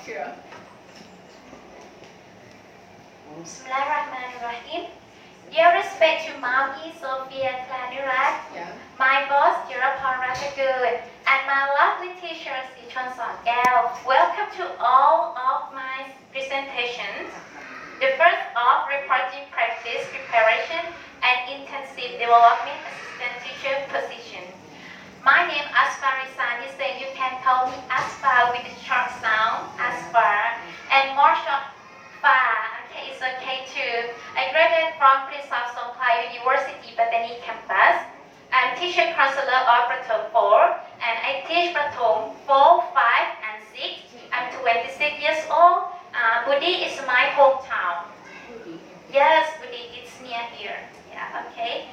Sure. Bismillahirrahmanirrahim. Dear respect to Mommy Sophia Klanirat, Yeah. my boss Jirapon Ratagun, and my lovely teacher Sichon Songel. Welcome to all of my presentations. The first of reporting practice preparation and intensive development assistant teacher position. My name is Asfa Risani, so you can call me Asfa with a short sound, Asfa, and more short Fa. Okay, it's okay too. I graduated from Prince of Songkhla University Botany campus. I'm teacher counselor of Prathom 4, and I teach Prathom 4, 5, and 6. I'm 26 years old. Budi is my hometown. Yes, Budi, it's near here. Yeah, okay.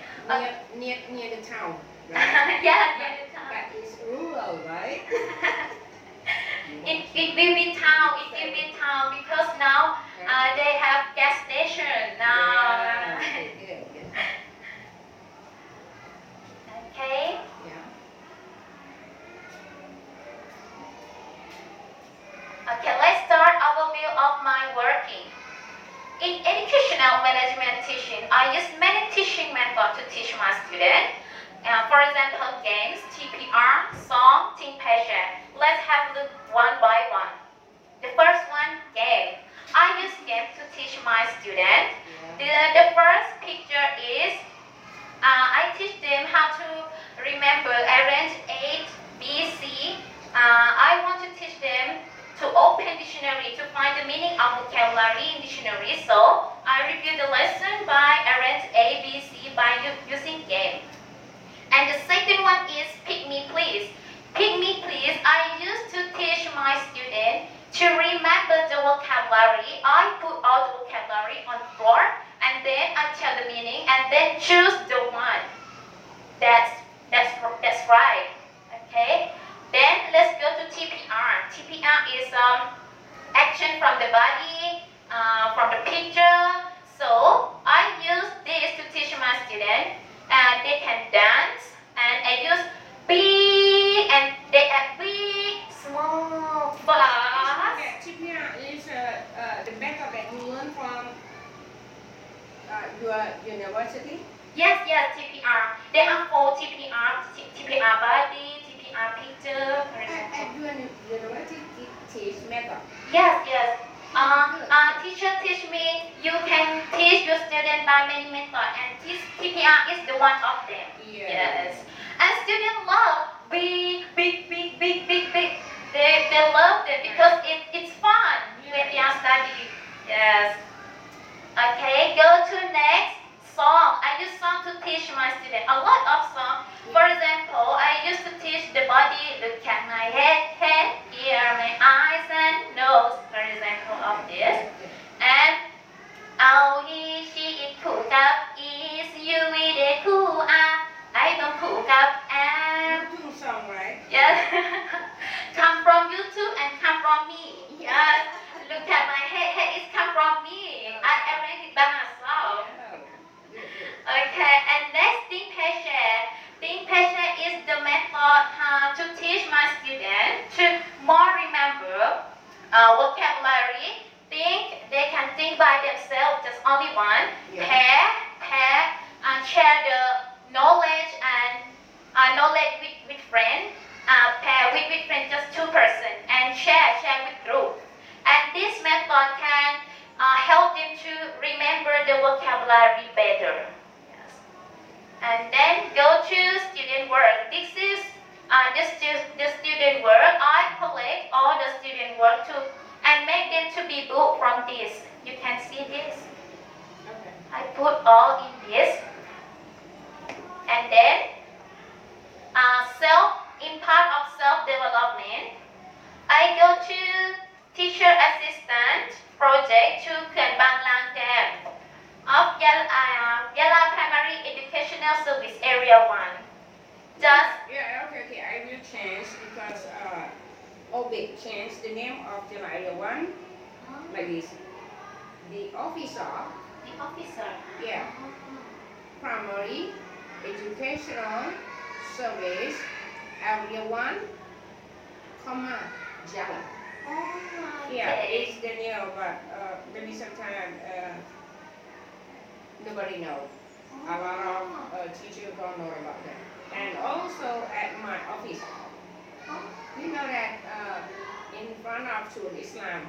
Near the town. Right? Yeah, near the town. But it's rural, right? It will be town. It will be town because now they have gas station now. Yeah. Okay. Okay. Yeah. Okay, let's start overview of my working. In educational management teaching, I use many teaching methods to teach my students. For example, games, TPR, song, team passion. Let's have a look one by one. The first one, game. I use game to teach my students. The first picture is I teach them how to remember arrange A, B, C. I want to teach them to open dictionary to find the meaning of vocabulary in dictionary. So I review the lesson by arrange A, B, C by using game. And the second one is pick me please. Pick me please, I used to teach my students to remember the vocabulary. I put all the vocabulary on the floor and then I tell the meaning and then choose the one. That's right. Okay. Then let's go to TPR. TPR is action from the body, from the picture. So I use this to teach my students. They can dance, and I use big and they are big, small, fast. TPR is the method that you learn from your university? Yes, TPR. There are 4 TPR, TPR body, TPR picture, for example. At your university teach method? Yes. Teacher teach me, you can teach your student by many methods, and this TPR is the one of them. Yes. And students love big. They love it because it's fun when they are studying. Yes. Okay, go to next. Song. I use song to teach my students. A lot of song. For example, I used to teach the body, look at my head, ear, my eyes, and nose. For example of this. And oh, he, she, it, cook up, is, you, it, cook up. I don't cook up, and YouTube song, right? yes, come from YouTube and come from me. Yes, look at my head is come from me. I arranged it by myself. Okay, and next thing passion. Think passion is the method to teach my students to more remember vocabulary. Think they can think by themselves, just only one. Pair, share the knowledge and knowledge with friends. Pair with friends, just 2 person, and share with group. And this method can help them to remember the vocabulary better. Yes. And then go to student work. This is the student work. I collect all the student work and make them to be book from this. You can see this. Okay. I put all in this. And then in part of self-development, I go to teacher assistant project to Khuon Bang Lang Dam of Yala Primary Educational Service Area 1. Okay. I will change because Obik changed the name of the area 1 like this. The officer. Yeah. Primary Educational Service Area 1, Jala. Oh, Yeah, okay. it's the new, but maybe sometimes nobody knows. A lot of teachers don't know about that. And also at my office, you know that in front of Shul Islam,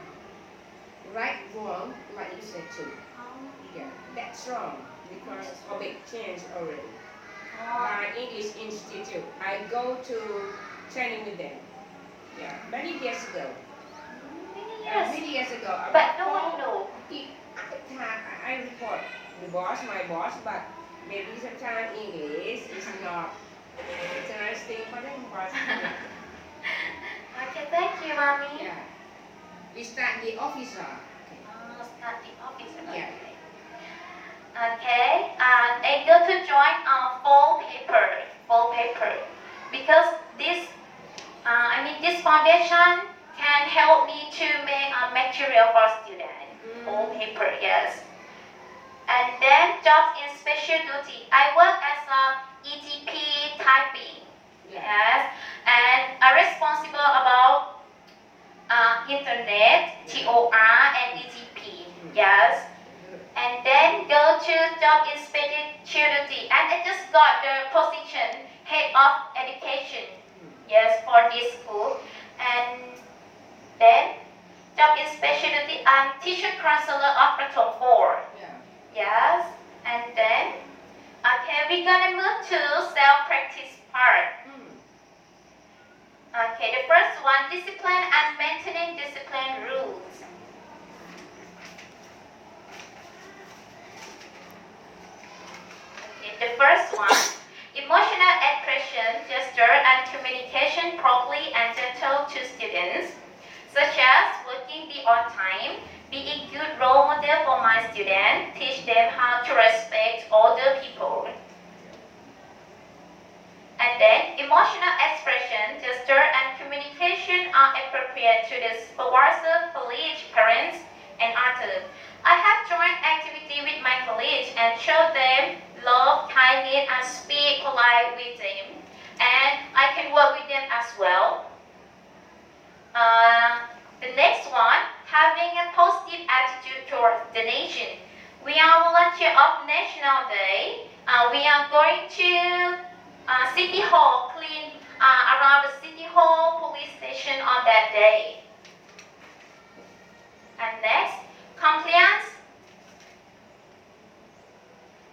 right, wrong, like you said too. Yeah, that's wrong because of it changed already. My English Institute, I go to training with them. Yeah, many years ago. Many years ago. But no one knows. At the time, I report the boss, my boss, but maybe sometimes English is not interesting for them. But yeah. Okay, thank you, mommy. Yeah. We start the officer. Okay. Start the officer. Yeah. Okay, I go to join full paper, because this, this foundation can help me to make a material for student. Full paper, yes. And then jobs in special duty. I work as a ETP typing, yes, and I'm responsible about internet, TOR, and ETP, yes. And then go to job in special duty, and I just got the position head of education, yes, for this school. And then job in special duty, I'm teacher counselor of Pratom 4. Yes, and then okay, we're gonna move to self-practice part. Okay, the first one, discipline and maintaining discipline rules. The first one, emotional expression, gesture, and communication properly and gentle to students, such as working be on time, being a good role model for my students, teach them how to respect other people. And then, emotional expression, gesture, and communication are appropriate to the supervisor, colleague, parents, and others. I have joined activity with my colleagues and show them love, kindness, and speak polite with them. And I can work with them as well. The next one, having a positive attitude towards the nation. We are volunteer of National Day. We are going to City Hall, clean around the City Hall police station on that day. And next, compliance.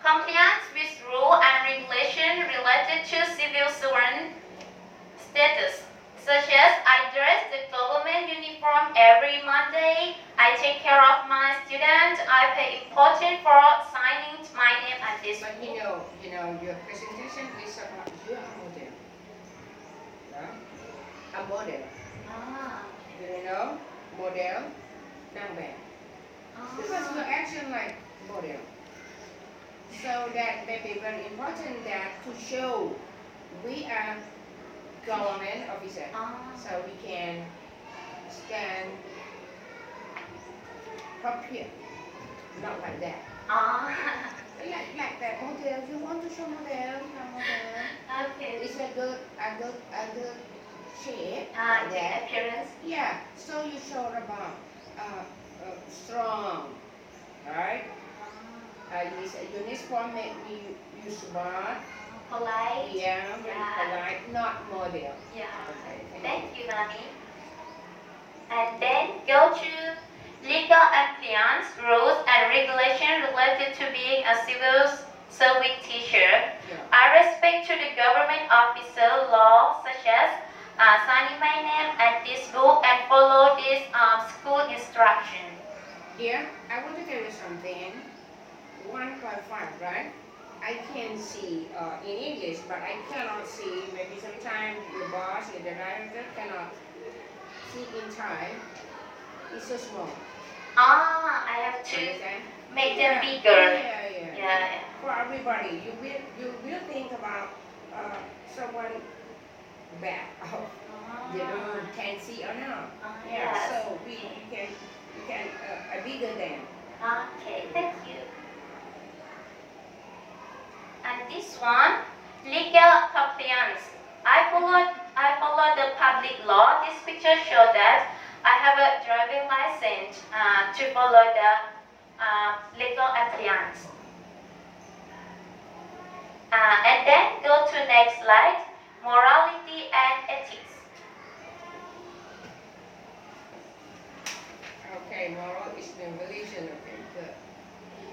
Compliance with rule and regulation related to civil servant status, such as I dress the government uniform every Monday, I take care of my students, I pay important for signing my name at this. But you know, your presentation is about you are a model. Yeah? A model. Do you know? Model, number. Because your action like model. So that may be very important that to show we are government officer. So we can stand up here. Not like that. Like that model. You want to show model? Okay. It's a good shape. The appearance. Yeah. So you show about strong, right? This uniform make you smart. Polite. Yeah, very polite, not model. Yeah. Okay. Thank you, Mommy. And then go to legal appliance, rules and regulations related to being a civil service teacher. I respect to the government officer law such as signing my name at this book and follow this school instruction. Yeah, I want to tell you something. 1.5, right? I can see in English, but I cannot see. Maybe sometimes the boss, the director cannot see in Thai. It's so small. I have to make them bigger. Yeah. For everybody, you will think about someone back. Can see or not. Yes. So you can bigger than. Okay, thank you. And this one, legal compliance. I follow the public law. This picture shows that I have a driving license to follow the legal appliance. And then go to next slide, morality and ethics. Okay, moral is the religion. Okay, good.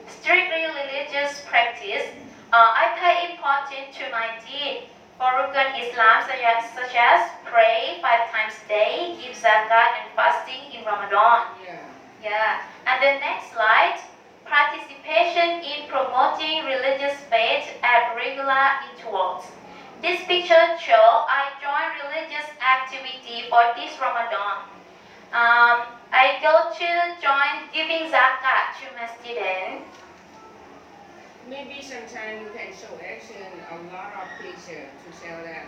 Strictly religious practice. I pay importance to my deed for rukun Islam such as pray 5 times a day, give zakat and fasting in Ramadan. Yeah. And the next slide, participation in promoting religious faith at regular intervals. This picture shows I joined religious activity for this Ramadan. I go to join giving zakat to my students. Maybe sometime you can show action a lot of picture to tell that.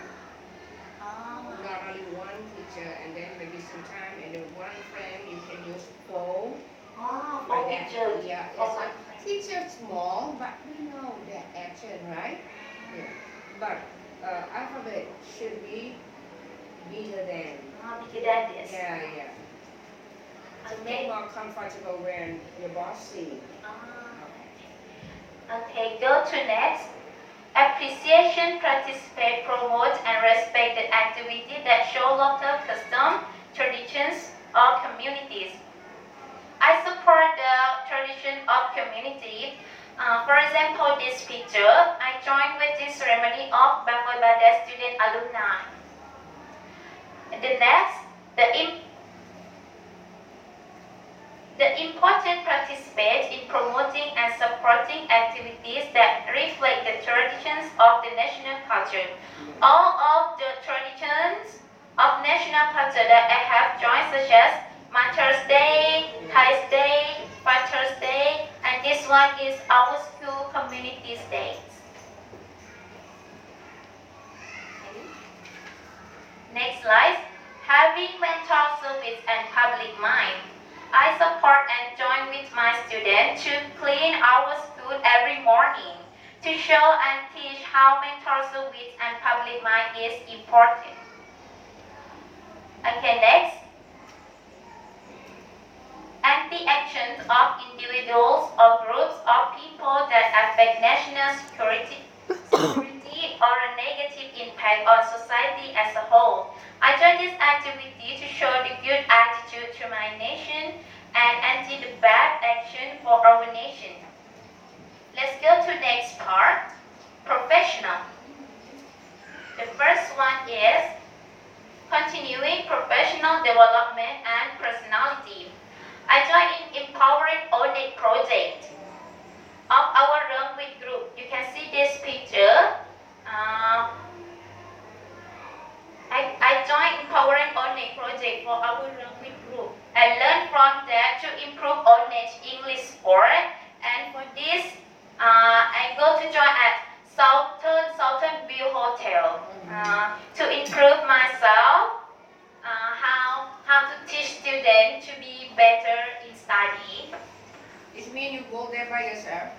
Not only one picture, and then maybe sometime in the one frame you can use four. For pictures. Yeah, it's a picture small, but we know that action, right? Yeah. But alphabet should be bigger than. Bigger than this. Yeah. To make more comfortable when your boss see. Okay, go to next. Appreciation, participate, promote, and respect the activity that show local custom, traditions, or communities. I support the tradition of community. For example, this picture, I joined with the ceremony of Bangladesh student alumni. The next, the important participate in promoting and supporting activities that reflect the traditions of the national culture. All of the traditions of national culture that I have joined, such as Mother's Day, Thai's Day, Father's Day, and this one is our school community's Day. Next slide. Having mental service and public mind. I support and join with my students to clean our school every morning to show and teach how mental service and public mind is important. Okay, next. Anti-actions of individuals or groups of people that affect national security or a negative impact on society as a whole. I joined this activity to show the good attitude to my nation and anti the bad action for our nation. Let's go to next part, professional. The first one is continuing professional development and personality. I joined in Empowering ONET project of our Rungwit group. You can see this picture. I joined Empowering ONET project for our Rungwit group. I learned from that to improve ONET English score. And for this, I go to join at Southern View Hotel to improve myself. How to teach students to be better in study. It means you go there by yourself?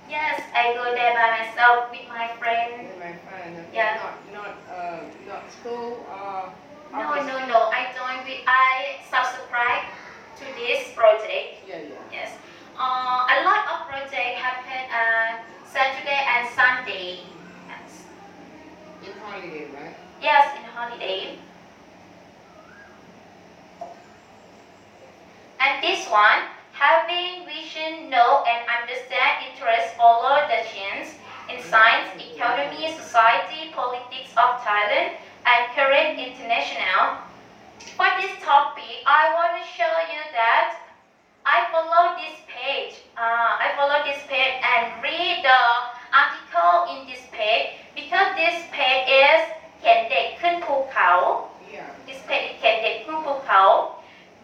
Yes, I go there by myself with my friend. With my friend, okay. Yeah. Not school or No. I subscribe to this project. Yeah. Yes. A lot of projects happen Saturday and Sunday. Yes. In holiday, right? Yes, in holiday. And this one, having vision, know and understand interests, follow the trends in science, economy, society, politics of Thailand, and current international. For this topic, I want to show you that I follow this page. And read the article in this page because this page is เขียนเด็กขึ้นภูเขา Yeah. This page is เขียนเด็กขึ้นภูเขา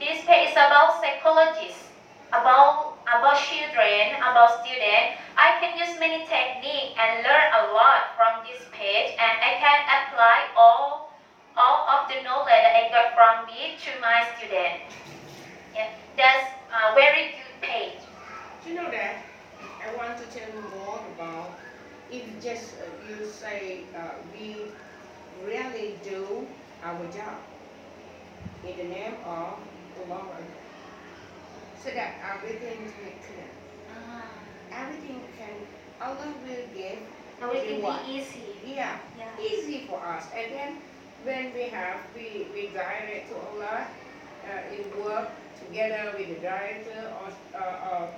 This page is about psychologists, about children, about students. I can use many techniques and learn a lot from this page, and I can apply all of the knowledge that I got from it to my students. Yeah, that's a very good page. Do you know that? I want to tell you more about if just you say we really do our job in the name of Allah, so that everything will be clear. Everything can, Allah will give Everything reward. be easy. Yeah, easy for us. And then when we direct to Allah in work together with the director or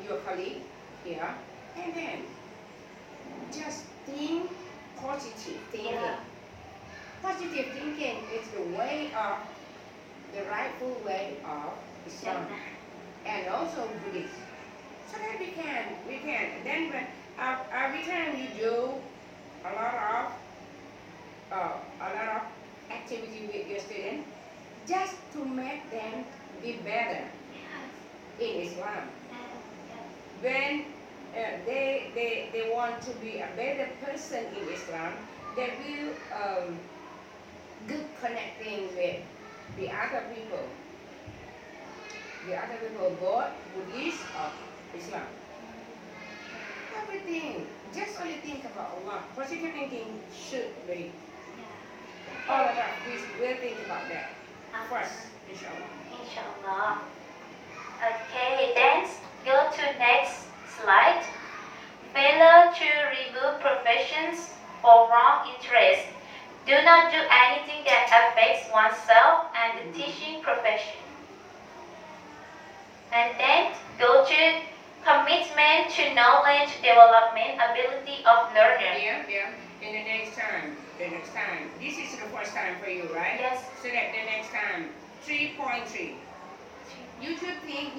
your colleague here, and then just think positive thinking. Yeah. Positive thinking is the way of the rightful way of Islam and also Buddhist. So that we can. Then when every time you do a lot of activity with your student, just to make them be better in Islam. When they want to be a better person in Islam, they will good connecting with the other people. The other people, both Buddhist or Islam. Everything. Just only think about Allah. Positive thinking should be. All of us, we will think about that first, inshallah. Inshallah. Okay, then go to next slide. Failure to remove professions or wrong interest. Do not do anything that affects oneself and the teaching profession. And then go to commitment to knowledge development ability of learner. Yeah. And the next time. This is the first time for you, right? Yes. So that the next time, 3.3. You should think,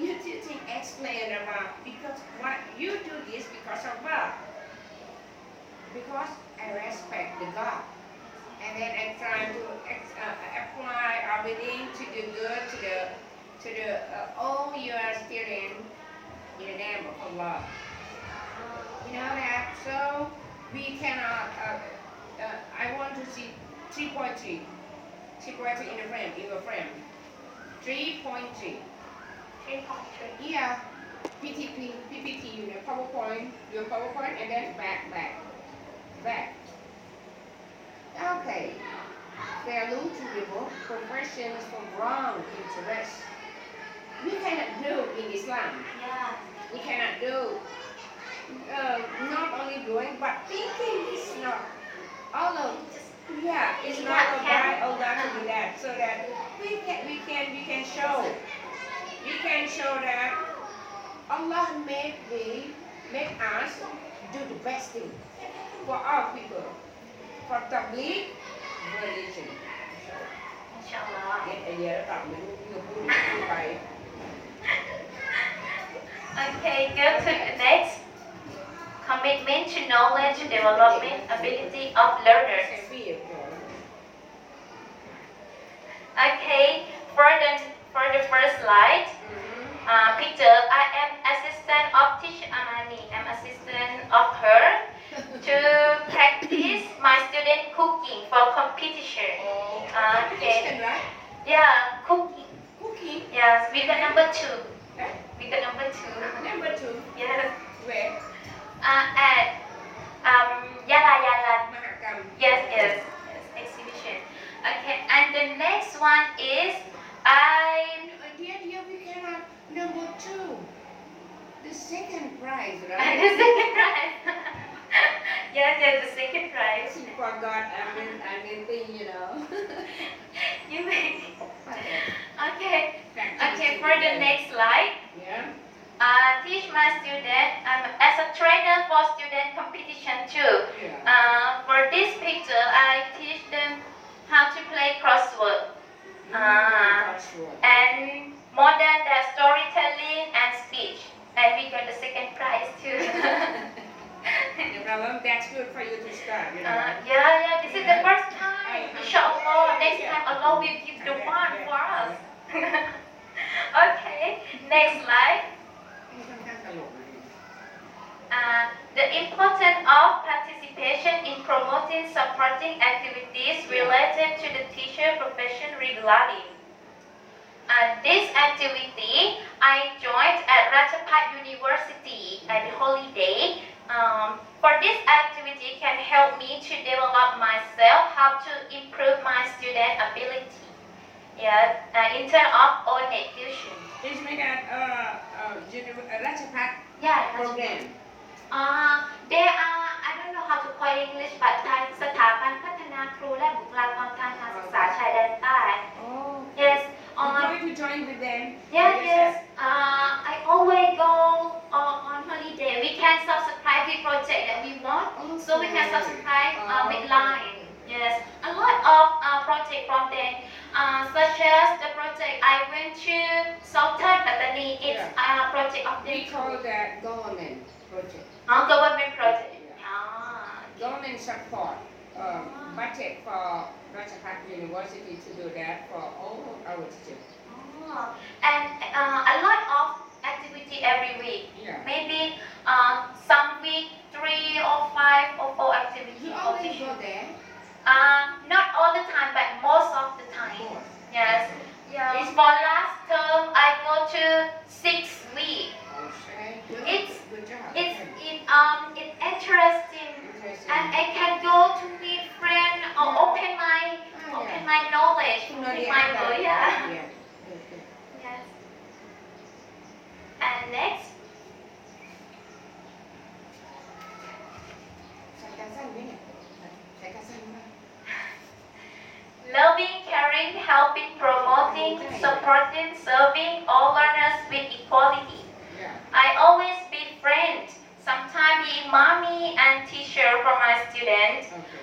explain about, because what you do this because of what? Because I respect the God. And then I try to apply everything to do good to the all your students in the name of Allah. You know that? So we cannot. I want to see 3.3. 3.3 in the frame, in your frame. 3.3. 3.3. Yeah. PPT, you know, PowerPoint, your PowerPoint, and then back. Okay. Failure to remove professions from wrong interest. We cannot do in Islam. Yeah. We cannot do. Not only doing, but thinking is not. It's not by Allah to do that. So that we can show. We can show that Allah make us do the best thing for our people, for Tabligh religion. Inshallah. Right. Okay, go to the next. Commitment to knowledge development ability of learners. Okay, for the first slide, picture, I am assistant of teacher Amani. I'm assistant of her to practice my student cooking for competition. Competition, right? Yeah, cooking. Cooking? Yes, we got number 2. We got number 2. Number 2? Yes. Where? At Yala. Mahakam. Yes, exhibition. Okay, and the next one is Dear, we cannot. Number 2. The second prize, the right? second prize. Yes, the second prize. She forgot everything, you know. You may. Okay, Practice for the next slide. Yeah. Teach my student as a trainer for student competition too. Yeah. For this picture, I teach them how to play crossword. And more than that, storytelling and speech. And we got the second prize too. No problem. That's good for you to start, you know. Yeah, this is the first time. Inshallah, next time Allah will give the one for us. Okay, next slide. The importance of participation in promoting supporting activities related to the teacher profession regularly. This activity I joined at Ratchapat University at the holiday. For this activity can help me to develop myself, how to improve my student ability. Yes, in terms of own tuition. ใช่ไหมคะราชภัฏ Yeah, โปรแกรม there are I don't know how to call it English but สถาบันพัฒนาครูและบุคลากรทางการศึกษาชายแดนใต้ Oh Yes. you're going to join with them Yes. I always go on holiday. We can subscribe the project that we want, so we can subscribe with line. Yes, a lot of project from them, such as the project I went to Southern Pattani. It's a project of we them. call that government project Government project. government support budget for Rajapat University to do that for all our teachers. And a lot of activity every week. Yeah. Maybe some week 3 or 5 or 4 activities. You for always teachers. go there? Not all the time, but most of the time. Most. Yes. Yeah. For last term, I go to 6 weeks. Okay. Good job. It's interesting, and I can go to meet friends or open my knowledge, open my world. Yeah. Yes. And next, ใส่การสั้นไหมเนี่ยใส่การสั้นไหม loving, caring, helping, promoting, supporting, serving all learners with equality. Yeah. I always be friend, sometimes be mommy and teacher for my students. Okay.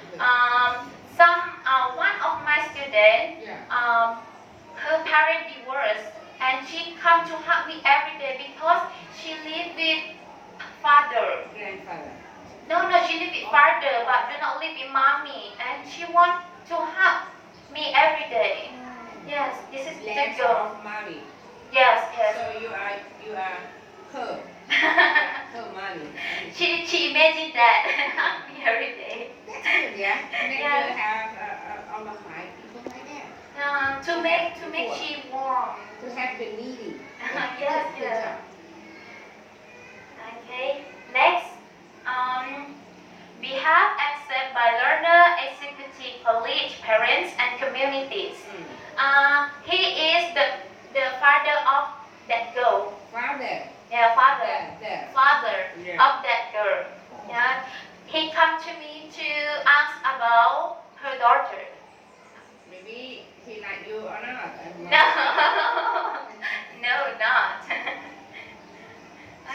One of my students, Yeah. her parent divorced, and she come to help me every day because she live with father. Grandfather. No, she live with father, but do not live with mommy, and she want to help me every day. Yes, this is the Less girl. of mommy. Yes. So you are her. Her mommy. She imagined that help me every day. That's good, yeah. And then Yeah. you have all the high people like that. To make she warm. To have the needy. Yes. Good job. Okay. Next, we have accept by learner, executive, college, parents, and communities. He is the father of that girl. Father. Yeah, father. There. Father Yeah. of that girl. Yeah. He come to me to ask about her daughter. Maybe he like you or not. No, no, not.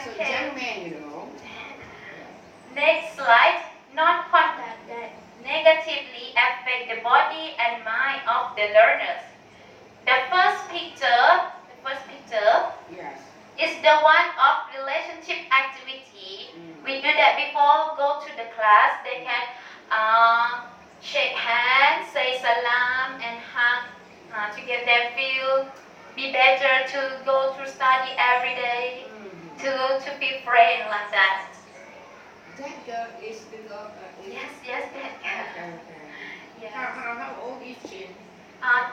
So Okay. young man, you know. Next slide. Non-contact that negatively affect the body and mind of the learners. The first picture Yes. is the one of relationship activity. We do that before go to the class. They can shake hands, say salam, and hug to get them feel be better to go to study every day, to be friend like that. That girl is the girl. Yes, that girl. Okay. Yes. How old is she?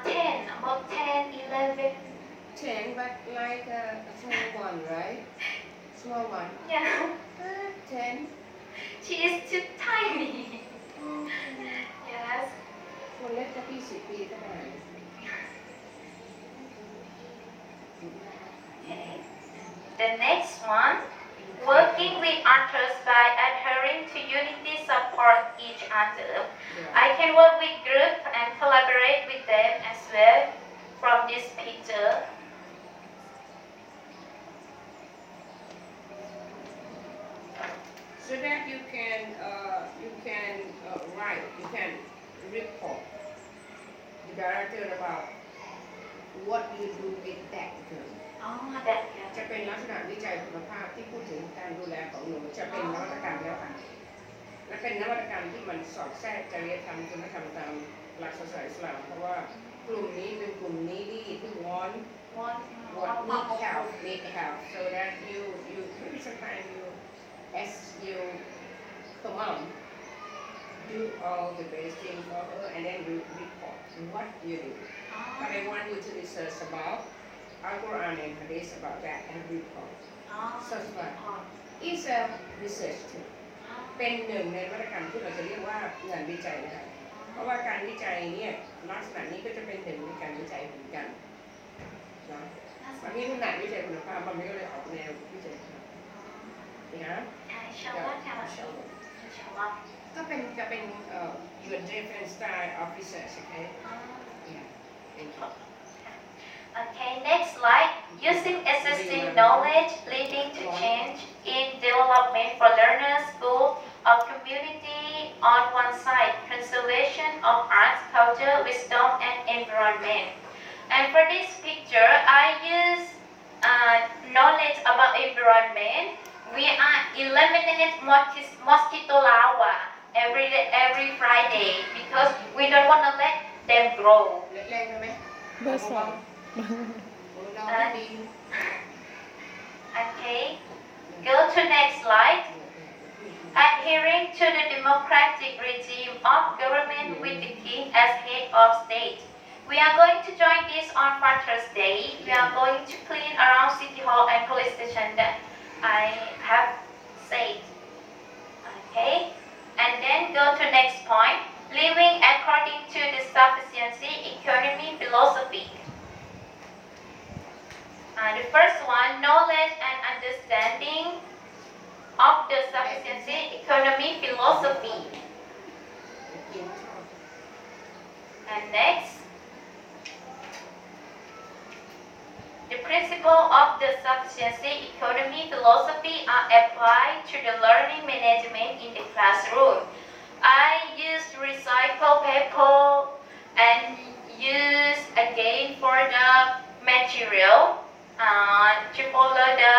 10, about 10, 11. 10, but like a small one, right? Small one. Yeah. 10. She is too tiny. Yes. คนเล็กจะพี่10 ปีก็ได้ Okay. The next one, working with others by adhering to unity, support each other. I can work with group and collaborate with them as well from this picture. So that you can write, you can report the director about what you do with that girl. That จะเป็นลักษณะวิจัยคุณภาพที่พูดถึงการดูแลของหนูจะเป็นนวัตกรรมแล้วค่ะและเป็นนวัตกรรมที่มันสอดแทรกจริยธรรมคุณธรรมตามหลักศาสนาอิสลามเพราะว่ากลุ่มนี้เป็นกลุ่มนี้ที่ want need help so that you sometimes you as you come on do all the best thing for her and then you report what you do. But I want you to research about Al-Quran and Hadith about that and report. So it's a research too. เป็นหนึ่งในนวัตกรรมที่เราจะเรียกว่างานวิจัยนะคะ เพราะว่าการวิจัยเนี่ยลักษณะนี้ก็จะเป็นหนึ่งในการวิจัยเหมือนกันนะบางทีขนาดวิจัยคุณภาพบางทีก็เลยออกแนววิจัยคุณภาพนะก็เป็นจะเป็นyour different style of research okay yeah thank you Okay, next slide. Using existing knowledge leading to change in development for learners, school, or community on one side, conservation of arts, culture, wisdom, and environment. And for this picture, I use knowledge about environment. We are eliminate mosquito larvae every Friday because we don't want to let them grow. แรงไหม เบอร์สอง Okay, go to next slide. Adhering to the democratic regime of government with the king as head of state. We are going to join this on Father's Day. We are going to clean around City Hall and police station that I have said. Okay, and then go to next point. Living according to the sufficiency economy philosophy. The first one, knowledge and understanding of the sufficiency economy philosophy. And next, the principles of the sufficiency economy philosophy are applied to the learning management in the classroom. I used recycled paper and use again for the material to follow the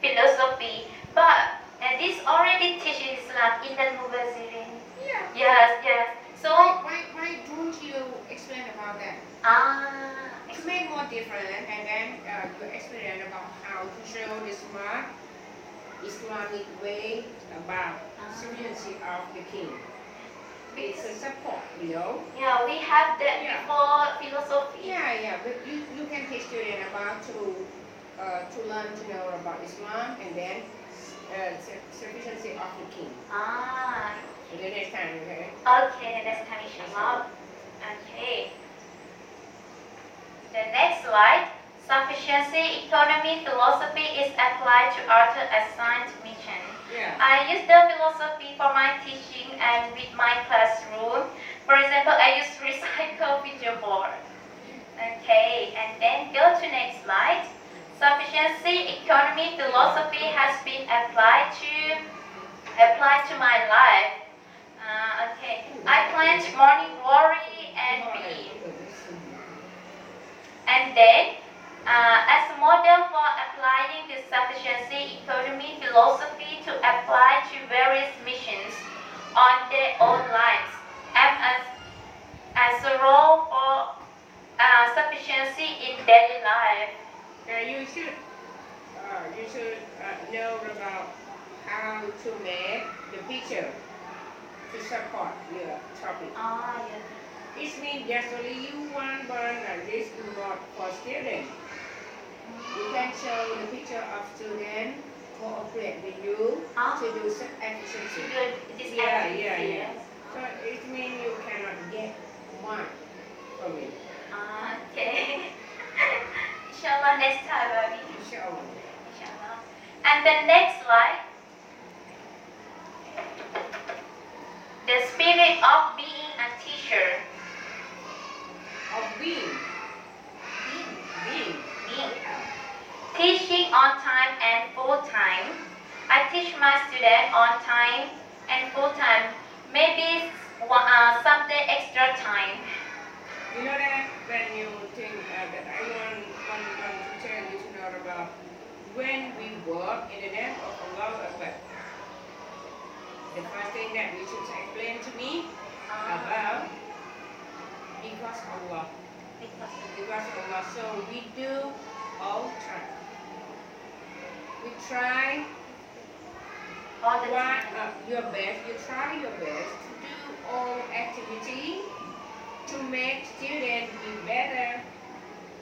philosophy. But this already teaches Islam in the Mubazirin. yeah Yes. So why don't you explain about that to make more different and then you explain about how to show the smart Islamic way about sufficiency of the king. It's a support, you know. yeah, we have that Yeah. before philosophy. Yeah, but you can teach students about to learn to know about Islam and then sufficiency of the king. And then next time, okay? Okay, next time inshallah. Okay. The next slide. Sufficiency economy philosophy is applied to other assigned mission. Yeah. I use the philosophy for my teaching and with my classroom. For example, I use recycle picture board. Okay, and then go to next slide. Sufficiency economy philosophy has been applied to my life. Okay, I plant morning glory and beam. And then, as a model for applying the sufficiency economy philosophy to apply to various missions on their own lives, and as a role for sufficiency in daily life. You should know about how to make the picture to support your topic. Yes. It means there's only you one like this not for students. You can show the picture of students cooperate with you to do some efficiency. Good. This Yeah. activity. So it means you cannot get one from it. Okay. Inshallah next time, Abi. Inshallah. Inshallah. And the next slide. The spirit of being a teacher. Of being. Being. Teaching on time and full time. I teach my student on time and full time. Maybe someday extra time. You know that when you think that I want to tell you to know about when we work in the name of Allah Akbar. The first thing that you should explain to me about because Allah. Because Allah. So we do all time. We try All the time. your best. You try your best to do all activity to make students be better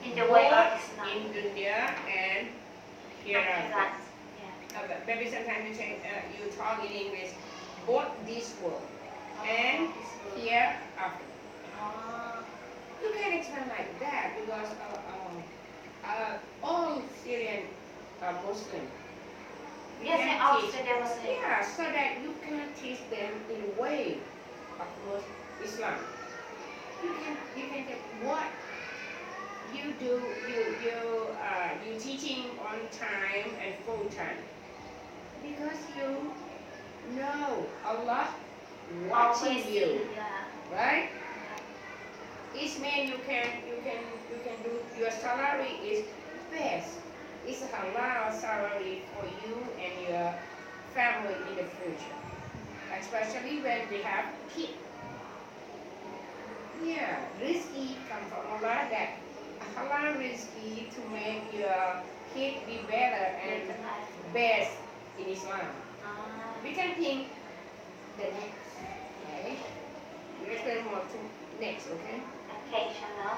In the way of both Islam. in dunya and hereafter. Yeah. Maybe sometimes you talk in English. Both this world and here after. You can explain like that because all Syrian are Muslim. Yes, and all Syrian Muslim. Yeah, so that you can teach them in a way of Islam. You can take what you do. You teaching on time and full time because you know Allah watching you, right? Each man you can do your salary is best. It's a halal salary for you and your family in the future, especially when they have kids. Yeah, rizki come from Allah that halal rizki to make your kid be better and best in Islam. We can think the next, okay? We explain more to next, okay? Okay, Chanel.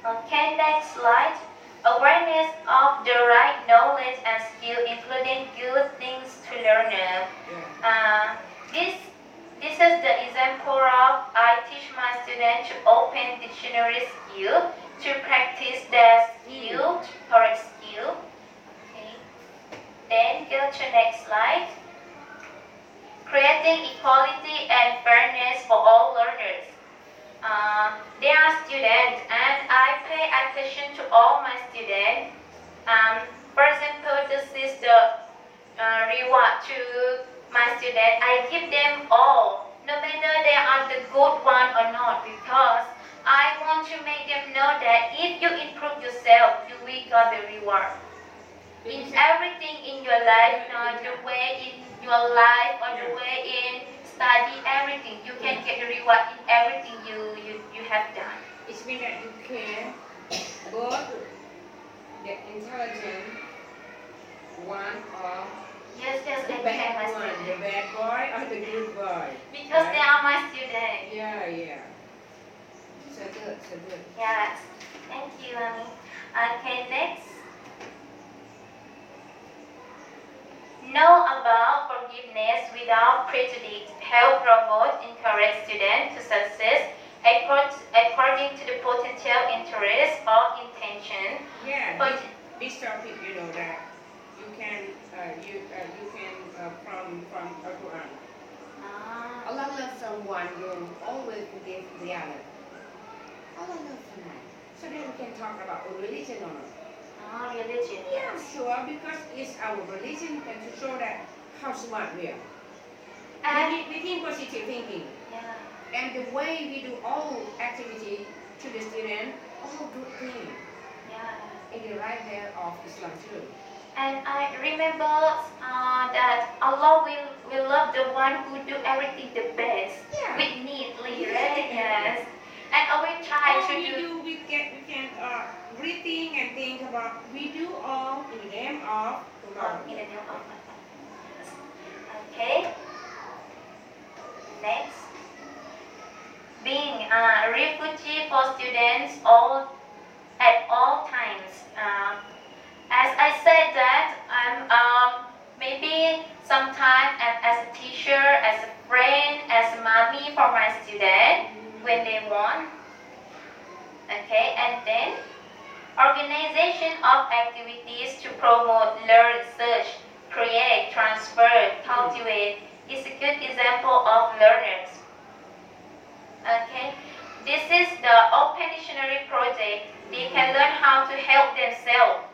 Okay, next slide. Awareness of the right knowledge and skill, including good things to learn. This is the example of I teach my students to open dictionary skill to practice their skill, correct skill. Okay. Then go to next slide. Creating equality and fairness for all learners. They are students and I pay attention to all my students. For example, this is the reward to my students. I give them all, no matter they are the good one or not, because I want to make them know that if you improve yourself, you will get the reward. In everything in your life, the way in your life or the way in study, everything, you can get the reward in everything you have done. It means that you can both the intelligent one or the bad one, the bad boy or the good boy. Because they are my students. Yeah. So good. Yes. Thank you, Annie. Okay, next. Know about forgiveness without prejudice. Help promote, encourage students to success according to the potential interest or intention. Yeah. This topic, you know that you can from Quran. Allah loves someone who always forgives the other. Allah loves someone. So then we can talk about religion or not. Religion. Yeah, sure, because it's our religion and to show that how smart we are. And we think positive thinking. Yeah. And the way we do all activity to the student, all good things. Yeah. In the right way of Islam too. And I remember that Allah will love the one who do everything the best. Yeah. With neatly, right? Yes. And I will try to do. We can rethink and think about. We do all in the name of Allah. In the name of Allah. Okay. Next. Being a refugee for students at all times. As I said that I'm maybe sometime as a teacher, as a friend, as a mommy for my student when they want. Okay, and then organization of activities to promote, learn, search, create, transfer, cultivate is a good example of learners. Okay, this is the Open Dictionary project. They can learn how to help themselves.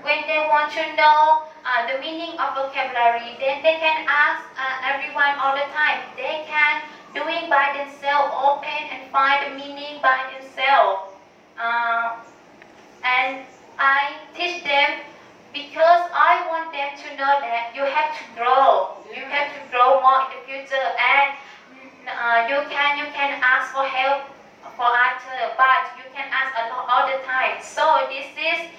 When they want to know the meaning of vocabulary, then they can ask everyone all the time. They can do it by themselves, open and find the meaning by themselves. And I teach them because I want them to know that you have to grow. You have to grow more in the future, and you can ask for help for others, but you can ask a lot all the time. So this is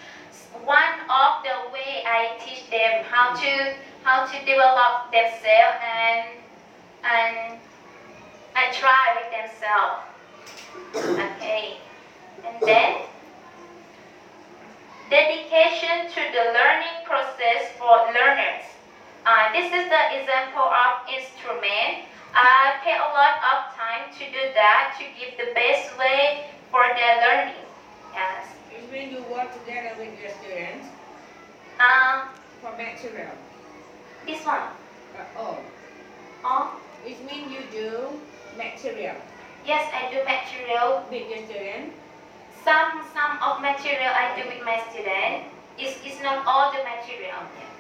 one of the way I teach them how to develop themselves and try with themselves. Okay, and then dedication to the learning process for learners. This is the example of instrument. I pay a lot of time to do that to give the best way for their learning. Yes. It's when you work together with your students for material. This one. Oh. Oh. It means you do material. Yes, I do material with your student. Some of material I do with my student. It's not all the material. Yes.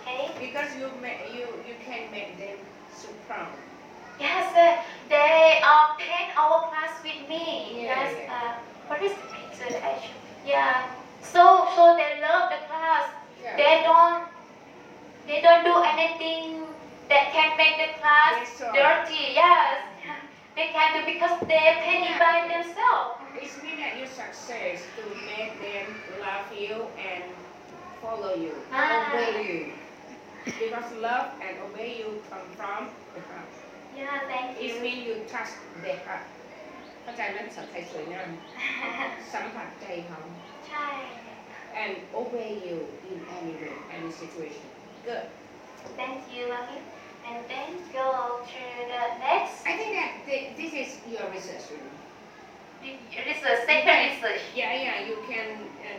Okay. Because you can make them so proud. Yes, they paint our class with me. Yeah, Yes. yeah. What is the picture that I show? Yeah. So they love the class. Yeah. They don't do anything that can make the class dirty. Yes. They can do because they paint it by themselves. It means that you success to make them love you and follow you, obey you. Because love and obey you come from the heart. Yeah, thank you. It means you trust their heart. เข้าใจไหมภาษาไทยสวยงาม สัมผัสใจเขา ใช่ and obey you in any way, any situation. Good. Thank you, Lucky. And then go to the next. I think that this is your research. Research, second research. Yeah, you can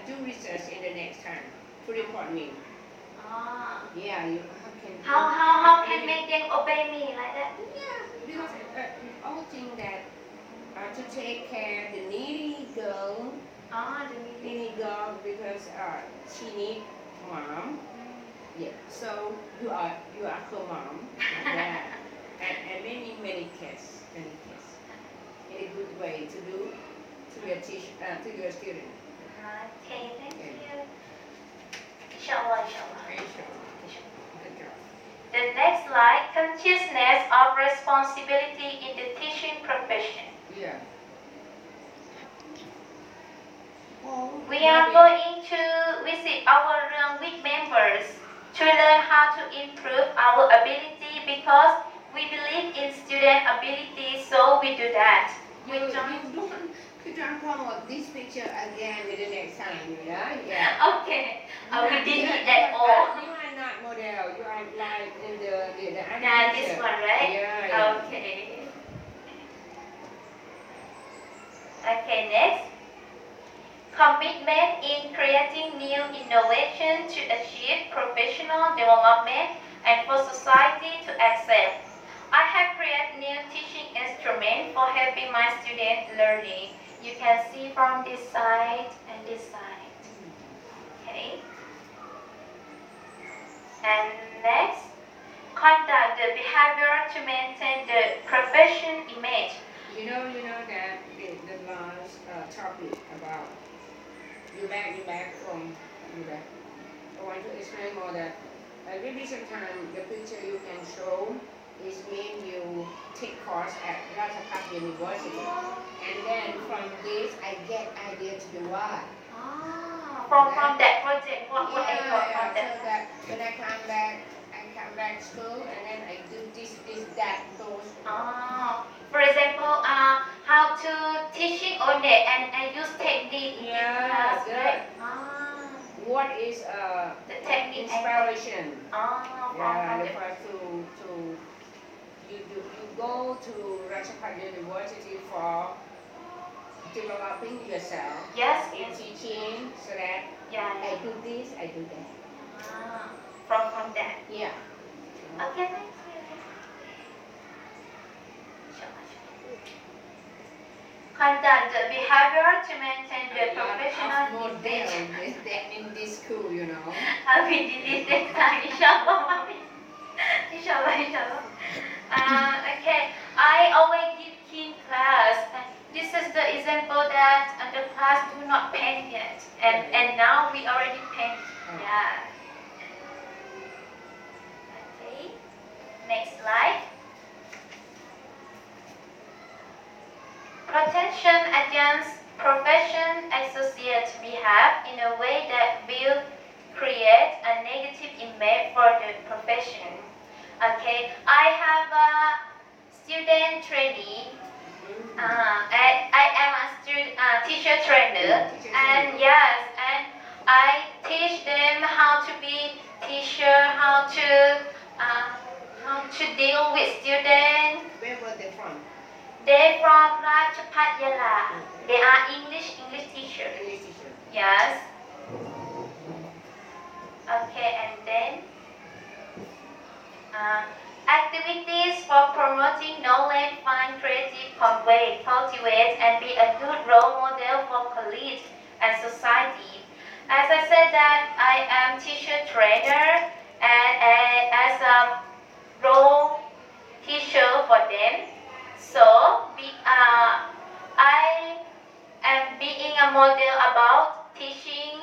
do research in the next time to report me. Yeah, you can. How can make them obey me like that? Yeah, because all thing that to take care the needy girl. The needy girl because she need mom. Yeah, so you are her mom. Yeah, and many kids. In a good way to do to your to your student. Okay, thank you. Inshallah. Good job. The next slide, consciousness of responsibility in the teaching profession. Yeah. We are going to visit our week members to learn how to improve our ability because we believe in student ability, so we do that. You don't promote this picture again with the next time, yeah? Okay, we didn't at all. You are not model, you are like in the Yeah, this one, right? Yeah. Okay. Okay, next. Commitment in creating new innovation to achieve professional development and for society to accept. I have created new teaching instruments for helping my students learning. You can see from this side and this side. Okay. And next, conduct the behavior to maintain the profession image. You know that the last topic about you back from you back. I want to explain more that maybe sometimes the picture you can show is when you take course at Rajabhat University, and then from this I get idea to do what. From that project, what I got from So that when I come back to school, and then I do this, that, those. For example, how to teaching on it and I use technique in class, right? What is the technique inspiration? From the first you go to Rajabhat University for developing yourself. Yes. In teaching, so that I do this, I do that. From that. Yeah. Okay, thank you. Conduct the behavior to maintain the professional image. In this school, We did it this time, inshallah. Inshallah. Okay, I always give keen class. This is the example that the class do not paint yet, and now we already paint. Yeah. Okay. Next slide. Protection against profession associate behavior in a way that will create a negative image for the profession. Okay, I have a student trainee. I am a teacher trainer, and yes, and I teach them how to be teacher, how to to deal with students. Where were they from? They from Rajapatjala. They are English teacher. English teacher. Yes. Okay, and then activities for promoting knowledge, find creative convey, cultivate, and be a good role model for colleagues and society. As I said that I am teacher trainer and as a role teacher for them. So I am being a model about teaching,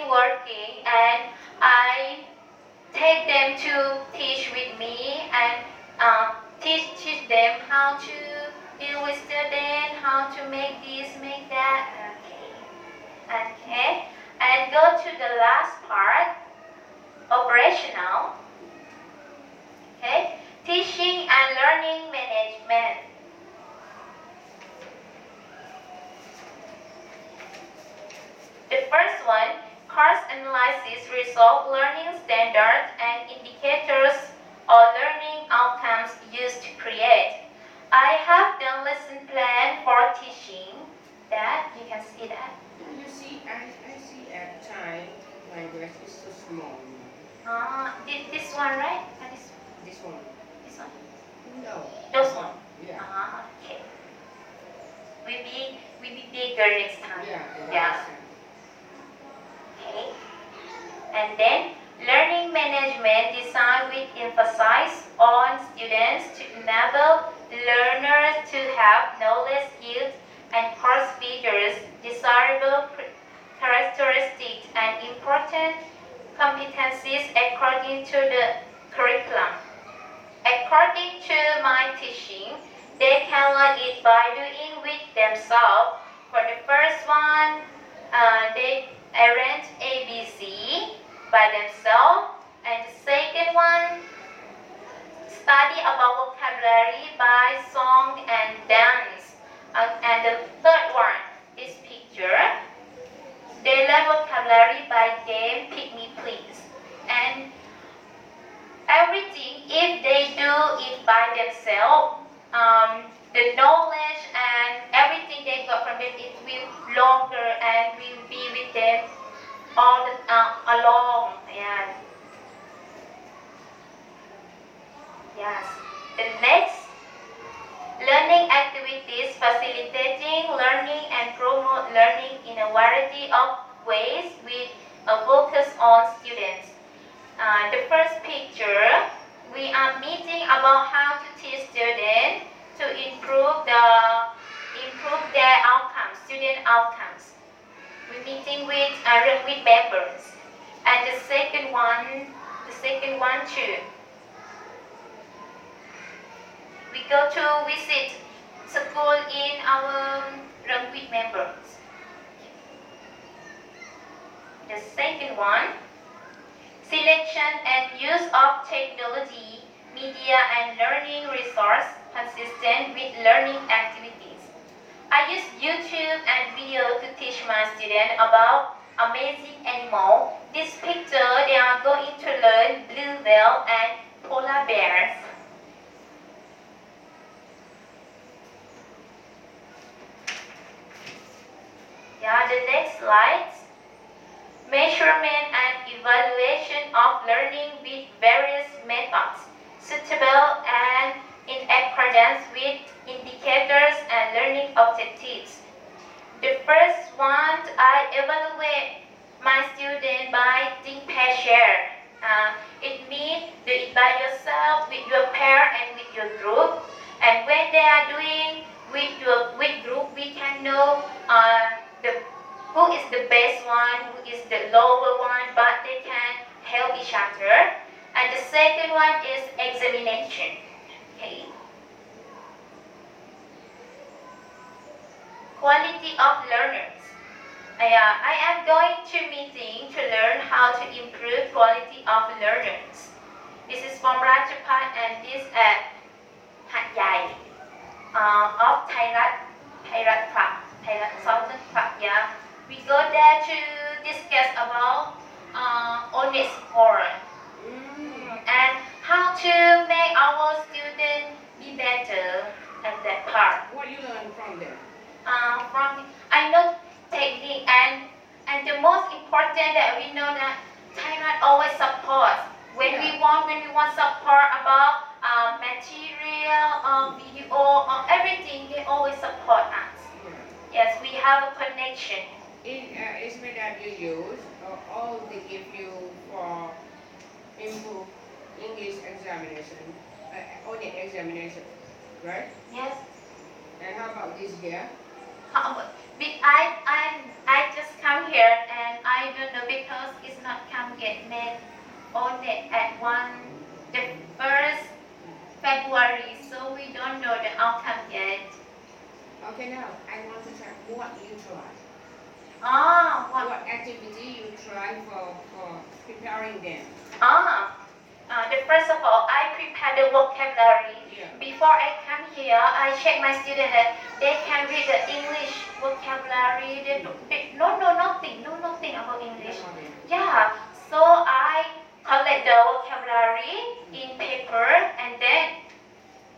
working, and I take them to teach with me and teach them how to deal with students, how to make this, make that. Okay, and go to the last part, operational. Okay, teaching and learning management. The first one, course analysis, resolve learning standards and indicators or learning outcomes used to create. I have done lesson plan for teaching. That you can see that. You see, I see at time my dress is so small. This one, right? This one. This one. No. Those one. Yeah. Okay. We be bigger next time. Yeah. Okay. And then learning management design with emphasis on students to enable learners to have knowledge, skills, and course features, desirable characteristics, and important competencies according to the curriculum. According to my teaching, they can learn it by doing with themselves. For the first one, they arrange ABC by themselves, and the second one, study about vocabulary by song and dance. And the third one, this picture, they learn vocabulary by game Pick Me Please. And everything, if they do it by themselves, the knowledge and everything they got from it, it will longer and will be with them all the along. Yeah. Yes. The next, learning activities facilitating learning and promote learning in a variety of ways with a focus on students. The first picture, we are meeting about how to teach students to improve their outcomes, student outcomes. We're meeting with members. And the second one too. We go to visit school in our with members. The second one, selection and use of technology, media and learning resource consistent with learning activities. I use YouTube and video to teach my students about amazing animals. This picture, they are going to learn blue whale and polar bears. Yeah, the next slide. Measurement and evaluation of learning with various methods, suitable and in accordance with indicators and learning objectives. The first one, I evaluate my student by think, pair, share. It means do it by yourself, with your pair, and with your group. And when they are doing with group, we can know who is the best one, who is the lower one, but they can help each other. And the second one is examination. Okay. Quality of learners. I am going to meeting to learn how to improve quality of learners. This is from Rajapat and this at Hat Yai of Thairat Southern Club. Yeah. We go there to discuss about honest score and how to make our students be better at that part. What you learn from them? I know technique and the most important that we know that Thailand always supports when we want support about material or video or everything. They always support us. Yes, we have a connection. It's made that you use all they give you for improve English examination, audit examination, right? Yes. And how about this here? I just come here and I don't know because it's not come yet made audit at the 1st February, so we don't know the outcome yet. Okay, now I want to check what you try. What activity you try for preparing them? The first of all, I prepare the vocabulary. Yeah. Before I come here, I check my students that they can read the English vocabulary. They know nothing about English. Yeah, so I collect the vocabulary in paper and then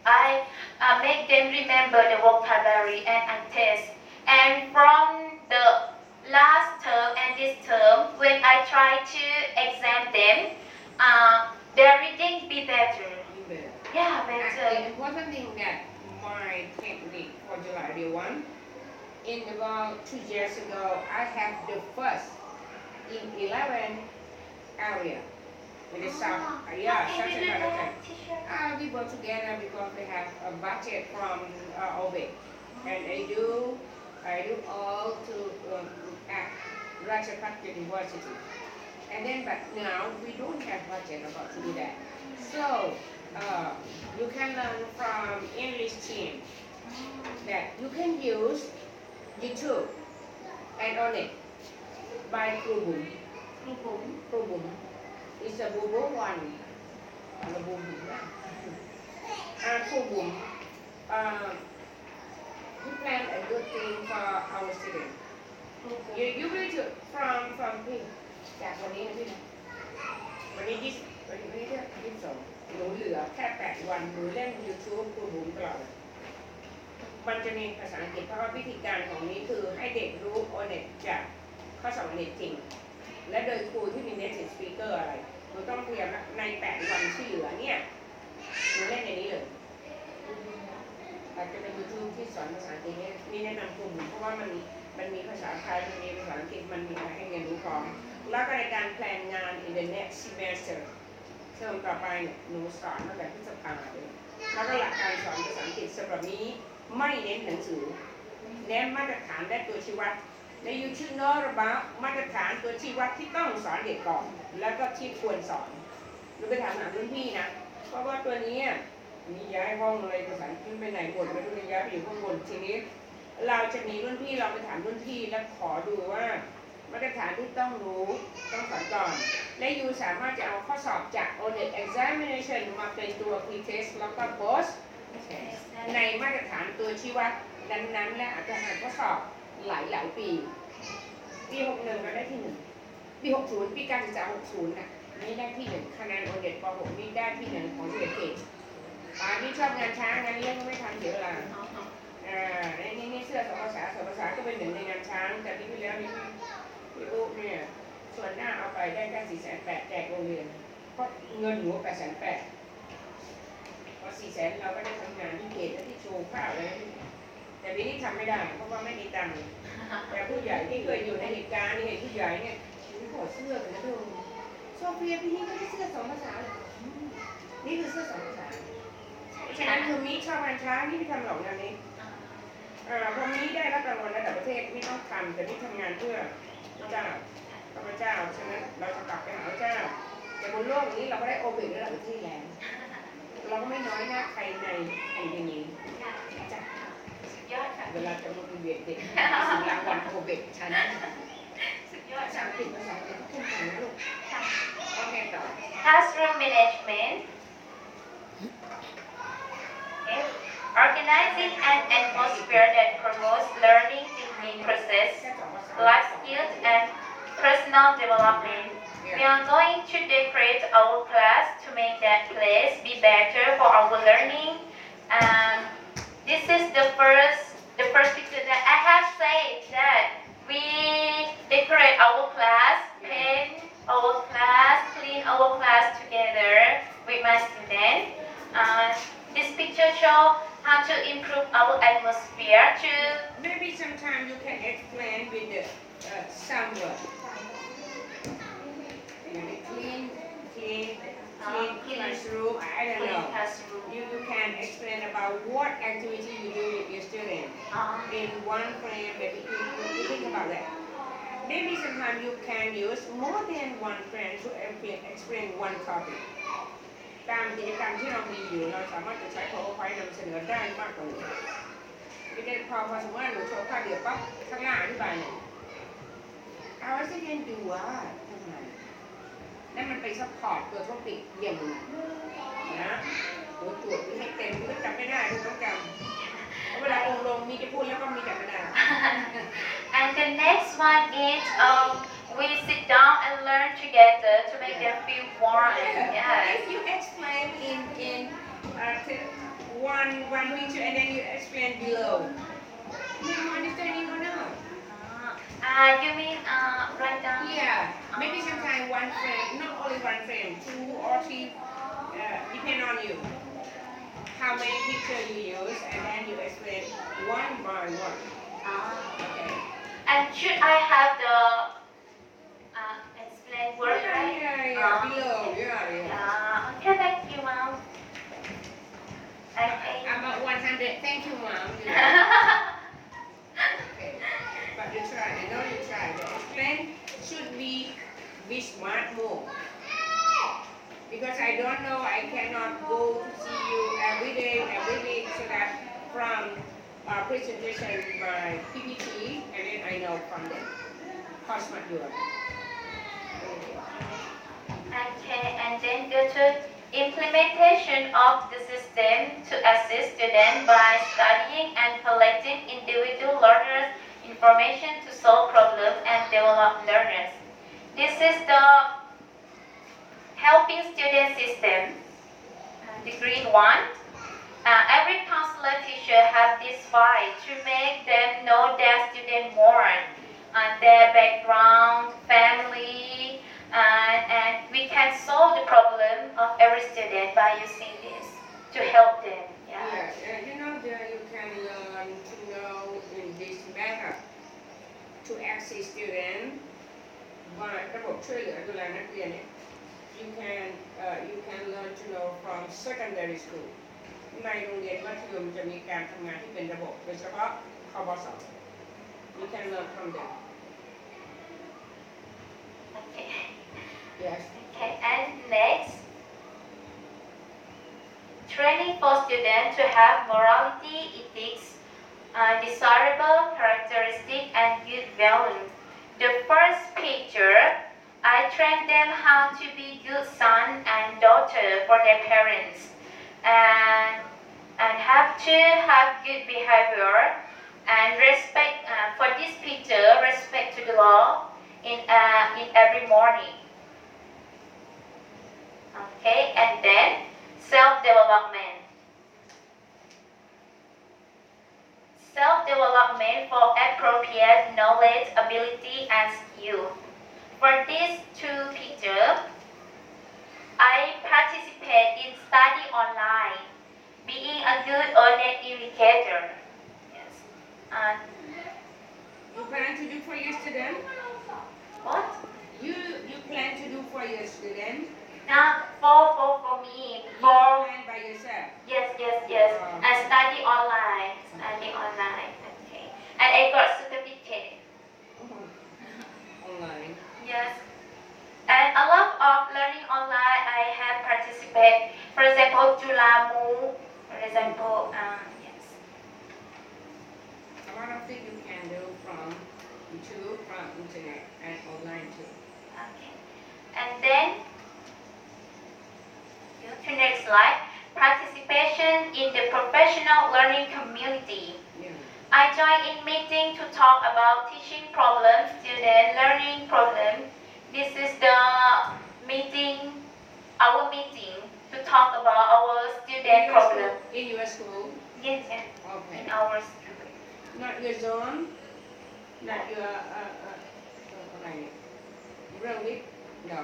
I make them remember the vocabulary and I test. And from the last term and this term, when I try to exam them, their reading be better. Yeah, better. The important thing that my technique for July the 1, in about 2 years ago, I have the first in 11 area. In the south, How can you do that, teacher? We work together because we have a budget from OBIT, and I do all to at Rajapat University. And then, but now we don't have budget about to do that. So you can learn from English team that you can use YouTube and on it by Krubum. It's a Bubu one. Krubum. We plan a good thing for our students. You will to fromพี่จากวันนี้นะพี่นะวันนี้22หนูเหลือแค่8 วันหนูเล่น YouTube ครูบุ๋มตลอดมันจะมีภาษาอังกฤษเพราะว่าวิธีการของนี้คือให้เด็กรู้โอเน็ตจากข้อสอบเน็ตจริงและโดยครูที่มี native speaker อะไรหนูต้องเตรียมใน8 วันที่เหลือเนี่ยหนูเล่นในนี้เลยอาจจะเป็น YouTube ที่สอนภาษาอังกฤษนี่แนะนำครูบุ๋มเพราะว่ามันมีภาษาไทยมันมีภาษาอังกฤษมันมีอะไรให้เรียนรู้พร้อมแล้วก็ในการแพลนงาน in the next semester เทอมต่อไปเนี่ยหนูสอนตั้งแต่พฤษภาคมเลยแล้วก็หลักการสอนภาษาอังกฤษฉบับนี้ไม่เน้นหนังสือเน้นมาตรฐานและตัวชี้วัดใน you should know about มาตรฐานตัวชี้วัดที่ต้องสอนเด็กก่อนแล้วก็ที่ควรสอนหนูไปถามรุ่นพี่นะเพราะว่าตัวนี้มีย้ายห้องอะไรภาษาอังกฤษไปไหนหมดไม่รู้ย้ายไปอยู่ข้างบนทีนี้เราจะมีรุ่นพี่เราไปถามรุ่นพี่แล้วขอดูว่ามาตรฐานที่ต้องรู้ต้องสอนก่อนและยูสามารถจะเอาข้อสอบจาก audit examination มาเป็นตัว pre-test แล้วก็ post ในมาตรฐานตัวชี้วัดนั้นๆและอาจจะหาข้อสอบหลายปีปี61เราได้ที่1ปี60ปีการศึกษา60น่ะนี่ได้ที่1คะแนน audit ป .6 นี่ได้ที่1ของ11เกรดที่ชอบงานช้างงานเลี้ยงก็ไม่ทำเสียเวลานี่เสื้อสภาษาก็เป็นหนึ่งในงานช้างแต่ที่แล้วนี่พี่อุ๊เนี่ยส่วนหน้าเอาไปได้แค่480,000แจกโรงเรียนเพราะเงินหัว880,000พอ400,000เราก็ได้ทำงานที่เขตและที่โชว์ข้าวเลยแต่ปีนี้ทำไม่ได้เพราะว่าไม่มีตังค์แต่ผู้ใหญ่ที่เคยอยู่ในเหตุการณ์นี่เห็นผู้ใหญ่เนี่ยขอเสื้อเลยนะดูโซเฟียพี่นี่ก็ได้เสื้อ2 ภาษาเลยนี่คือเสื้อ2 ภาษาฉะนั้นคือมีชอบงานช้างนี่ไม่ทำหรอกงานนี้พอมีได้รับรางวัลระดับประเทศไม่ต้องทำแต่นี่ทำงานเพื่อพระเจ้าพระเจ้าฉะนั้นเราจะกลับไปหาพระเจ้าแต่บนโลกนี้เราก็ได้โอเบกระดับประเทศแล้วเราก็ไม่น้อยหน้าใครในแผ่นดินนี้จ้ะเวลาจะมาเป็นเด็กเด็กสิ่งรางวัลโอเบกฉันภาษาอังกฤษภาษาอะไรก็เข้มแข็งนะลูกโอเคต่อ Classroom management. Organizing an atmosphere that promotes learning, thinking process, life skills, and personal development. We are going to decorate our class to make that place be better for our learning. And this is the first picture that I have said that we decorate our class, paint our class, clean our class together with my student. This picture shows how to improve our atmosphere to. Maybe sometime you can explain with the some word. Maybe clean classroom. I don't know. You can explain about what activity you do with your student in one frame. Maybe you think about that. Maybe sometimes you can use more than one frame to explain one topic. ตามกิจกรรมที่เรามีอยู่เราสามารถจะใช้ PowerPoint นำเสนอได้มากกว่านี้พอสมมติว่าหนูโชว์ภาพเดียวปั๊บข้างหน้าอธิบายหนึ่งเอาไว้ที่เรียนดูว่าทำไมนั่นมันไปซัพพอร์ตตัวท็อปิกอย่างนึงนะโอ้ตรวจให้เต็มก็จำไม่ได้ทุกต้องจำเวลาองลงมีจะพูดแล้วก็มีจำไม่ได้ And the next one is we sit down and learn together to make them feel warm. If you explain in one picture and then you explain below, you understanding or not? You mean write down? Yeah, maybe sometimes one frame, not only one frame, 2 or 3, depend on you. How many pictures you use, and then you explain one by one. Okay. And should I have the explain word, right? Yeah, below. Yeah. Okay, thank you, Mom. Okay. About 100. Thank you, Mom. Okay. But you try. I know you try. The explain should be smart more. Because I don't know, I cannot go to see you every day, so that from presentation by PPT, and then I know from them how smart you are. Okay, and then go to implementation of the system to assist students by studying and collecting individual learners' information to solve problems and develop learners. This is the helping student system, the green one. Every counselor teacher have this file to make them know their student more, their background, family, and we can solve the problem of every student by using this to help them. Yeah, you know that you can learn to know in this method to access students by ระบบช่วยเหลือดูแลนักเรียนเนี่ย you can learn to know from secondary school ในโรงเรียนมัธยมจะมีการทำงานที่เป็นระบบโดยเฉพาะคบส. You can learn from them. Okay. Yes. Okay, and next, training for students to have morality, ethics, desirable characteristics, and good value. The first picture, I train them how to be good son and daughter for their parents, and have to have good behavior and respect. For this picture, respect to the law in every morning. Okay, and then self-development. Self-development for appropriate knowledge, ability, and skill. For these two pictures, I participate in study online, being a good honest indicator. Yes. You plan to do for your student? What? You plan to do for your student? Now for me. You plan by yourself? Yes. I study online. Okay. And I got certificate. Online. Yes. And a lot of learning online I have participated. For example, Julamu. For example, yes. A lot of things you can do from YouTube, from internet, and online too. Okay. And then, go to next slide. Participation in the professional learning community. Yeah. I join in meeting to talk about teaching problems, student learning problems, this is the meeting, our meeting to talk about our student problem. In your school? Yes, yes. Okay. In our school. Not your zone? Not your really? No.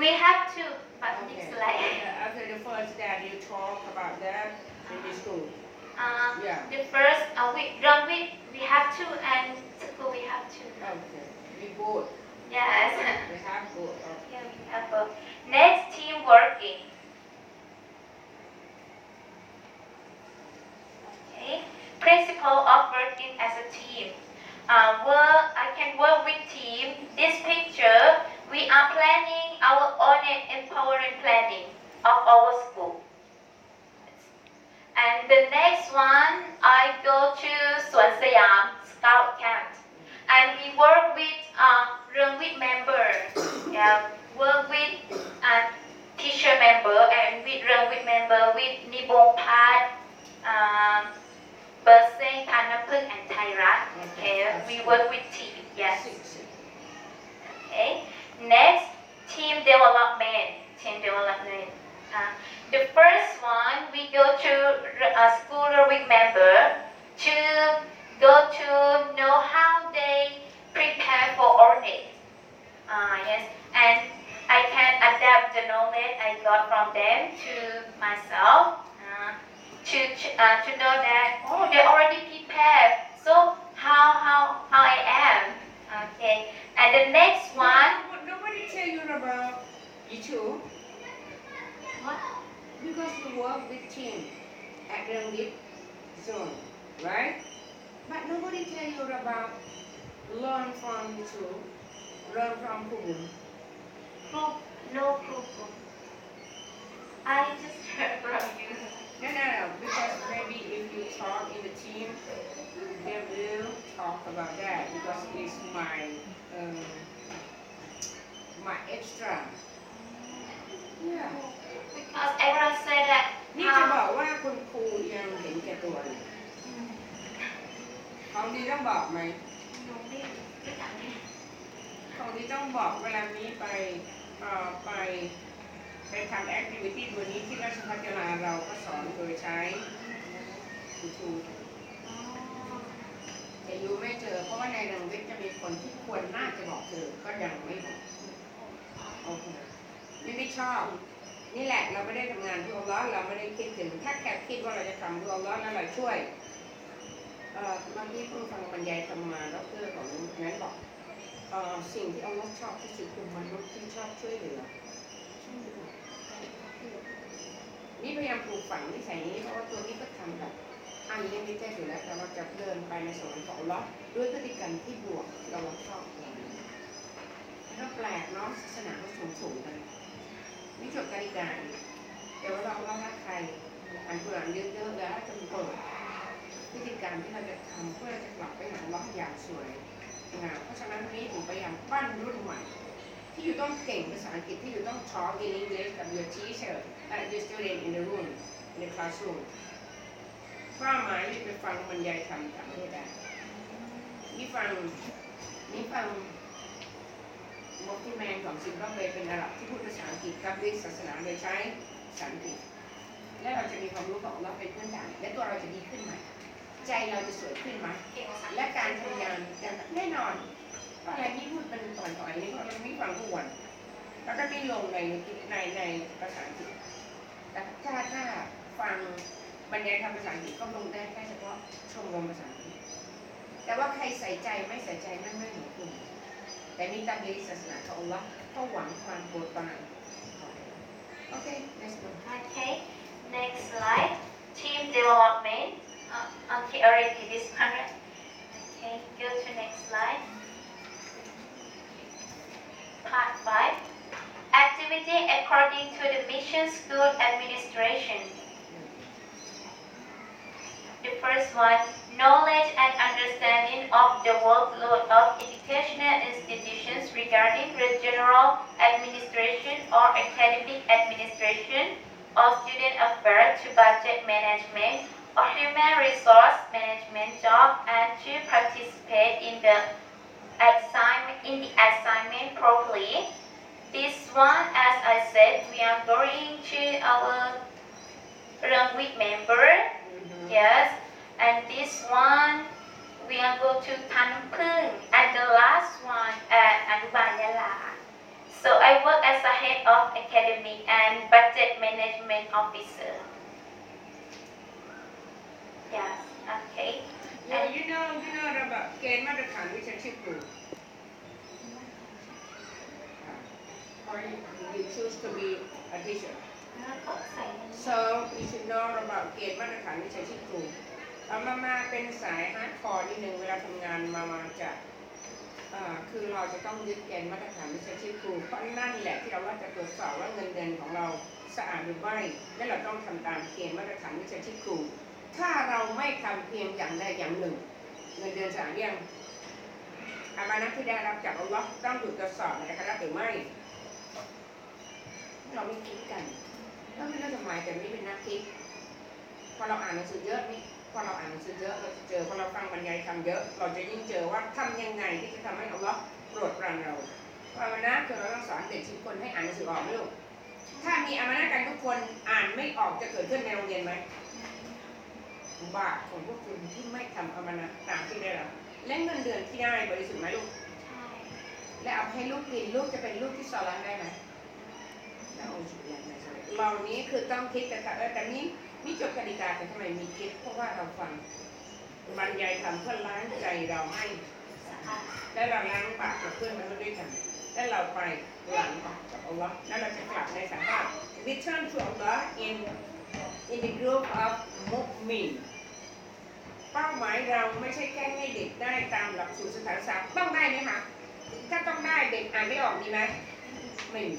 We have to, but Okay. next slide. After the first that you talk about that in the school. Yeah. The first we have to, and school we have to. Okay. We both. Yes. We have both. Yeah, we have both. Next, team working. Okay. Principle of working as a team. I can work with team. This picture, we are planning our own empowering planning of our school. And the next one, I go to Suan Siam Scout Camp. And we work with with members. Yeah, work with teacher member and with member with Nibong Pat, Berseng, Anapuk, and Thairat. Okay, we work with team. Yes. Okay. Next, team development. Team development. The first one, we go to a school with member to go to know how they prepare for audit. Yes, and I can adapt the knowledge I got from them to myself. To know that they already prepared. So how I am. Okay. And the next one. Nobody tell you about you too. What? Because you work with team at the zone, right? But nobody tell you about learn from you too. Learn from who? No proof. I just heard from you. No. Because maybe if you talk in the team, they will talk about that because it's my extra. Yeah. Because everyone said that. นี่จะบอกว่าคุณครูยังเห็นแก่ตัวเลยของดีต้องบอกไหมของดีต้องบอกเวลานี้ไปทำแอคทิวิตี้ตัวนี้ที่ราชพัฒนาเราก็สอนโดยใช้คุณครูแต่ยูไม่เจอเพราะว่าในโรงเรียนจะมีคนที่ควรน่าจะบอกเธอก็ยังไม่บอกโอเคไม่ชอบนี่แหละเราไม่ได้ทำงานเพื่ออัลเลาะห์เราไม่ได้คิดถึงถ้าแค่คิดว่าเราจะทำเพื่ออัลเลาะห์แล้วเราช่วยบางทีเพิ่งฟังบรรยายธรรมาดรของนั้นบอกสิ่งที่อัลเลาะห์ชอบที่สุดคือมนุษย์ที่ชอบช่วยเหลือนี่พยายามปลูกฝังนิสัยนี้เพราะว่าตัวนี้ก็ทำแบบอันนี้ไม่ใช่อยู่แล้วแต่เราจะเดินไปในสวรรค์ของอัลเลาะห์ด้วยพฤติกรรมที่บวกเราชอบแล้วแปลกเนาะศาสนาเขาสูงกันนี่จบการิกาแต่ว่าเรารักใครอ่านกุรอานเยอะๆแล้วจะมีเปิดพฤติกรรมที่เราจะทำเพื่อจะกลับไปหาอัลเลาะห์อย่างสวยนะเพราะฉะนั้นนี้ผมพยายามปั้นรุ่นใหม่ที่อยู่ต้องเก่งภาษาอังกฤษที่อยู่ต้อง talk in English กับ your teacher your student in the room in the classroom ว่าหมายไปฟังบรรยายธรรมต่างประเทศได้นี่ฟังมอฟฟี่แมนของซิมบับเวเป็นอาหรับที่พูดภาษาอังกฤษกับด้วยศาสนาโดยใช้ภาษาอังกฤษและเราจะมีความรู้ของเราเป็นพื้นฐานและตัวเราจะดีขึ้นไหมใจเราจะสวยขึ้นไหมและการพยายามแน่นอนอะไรที่พูดเป็นต่อยๆนี่ก็เราไม่ฟังทุกวันแล้วก็ไม่ลงในภาษาอังกฤษแต่ถ้าฟังบรรยายทางภาษาอังกฤษก็ลงได้แค่เฉพาะชมรมภาษาอังกฤษแต่ว่าใครใส่ใจไม่ใส่ใจนั่นไม่เหมือนคุณแต่นี่ตามที่ศาสนาของอัลเลาะห์เขาหวังความโปรดปรานโอเค next one Okay, next slide. Team development. Okay, already this one. Okay, go to next slide. Part 5. Activity according to the mission school administration. The first one, knowledge and understanding of the workload of educational institutions regarding the general administration or academic administration or student affairs to budget management or human resource management job and to participate in the assignment properly. This one, as I said, we are going to our language member. Yes, and this one we are going to Tanpung, and the last one at Anubanyala. So I work as a head of academic and budget management officer. Yes, okay. You know about เกณฑ์มาตรฐานวิชาชีพครู or you choose to be a teacher. So you should know about เกณฑ์มาตรฐานวิชาชีพครูมาเป็นสายฮาร์ดคอร์นิดนึงเวลาทำงานมาจะคือเราจะต้องยึดเกณฑ์มาตรฐานวิชาชีพครูเพราะนั่นแหละที่เราว่าจะตรวจสอบว่าเงินเดือนของเราสะอาดหรือไม่และเราต้องทำตามเกณฑ์มาตรฐานวิชาชีพครูถ้าเราไม่ทำเพียงอย่างใดอย่างหนึ่งเงินเดือนสะอาดยังอามานะที่ได้รับจากอัลลอฮ์ต้องถูกตรวจสอบนะครับหรือไม่เราไม่คิดกันก็ไม่น่าจะหมายแต่ไม่เป็นนักคิดพอเราอ่านหนังสือเยอะนี่พอเราอ่านหนังสือเยอะเราจะเจอพอเราฟังบรรยายทำเยอะเราจะยิ่งเจอว่าทำยังไงที่จะทำให้อัลลอฮ์โปรดปรานเราอามานะคือเราต้องสอนเด็กทุกคนให้อ่านหนังสือออกไม่ลูกถ้ามีอามานะกันทุกคนอ่านไม่ออกจะเกิดขึ้นในโรงเรียนไหมบาปของพวกคุณที่ไม่ทำอามานะตามที่ได้รับและเงินเดือนที่ได้บริสุทธิ์ไหมลูกใช่และเอาให้ลูกกินลูกจะเป็นลูกที่สอนได้ไหมเหล่านี้คือต้องคิดแต่นี้มีจดกติกาแต่ทำไมมีคิดเพราะว่าเราฟังบรรยายทำเพื่อล้างใจเราให้และเราล้างบาปกับเพื่อนมนุษย์ด้วยกันและเราไปหลังบาปกับอัลลอฮ์แล้วเราจะกลับในสภาพ return to Allah in the group of mu'min เป้าหมายเราไม่ใช่แค่ให้เด็กได้ตามหลักสูตรสถานศึกษาต้องได้ไหมคะถ้าต้องได้เด็กอ่านไม่ออกดีไหมไม่มี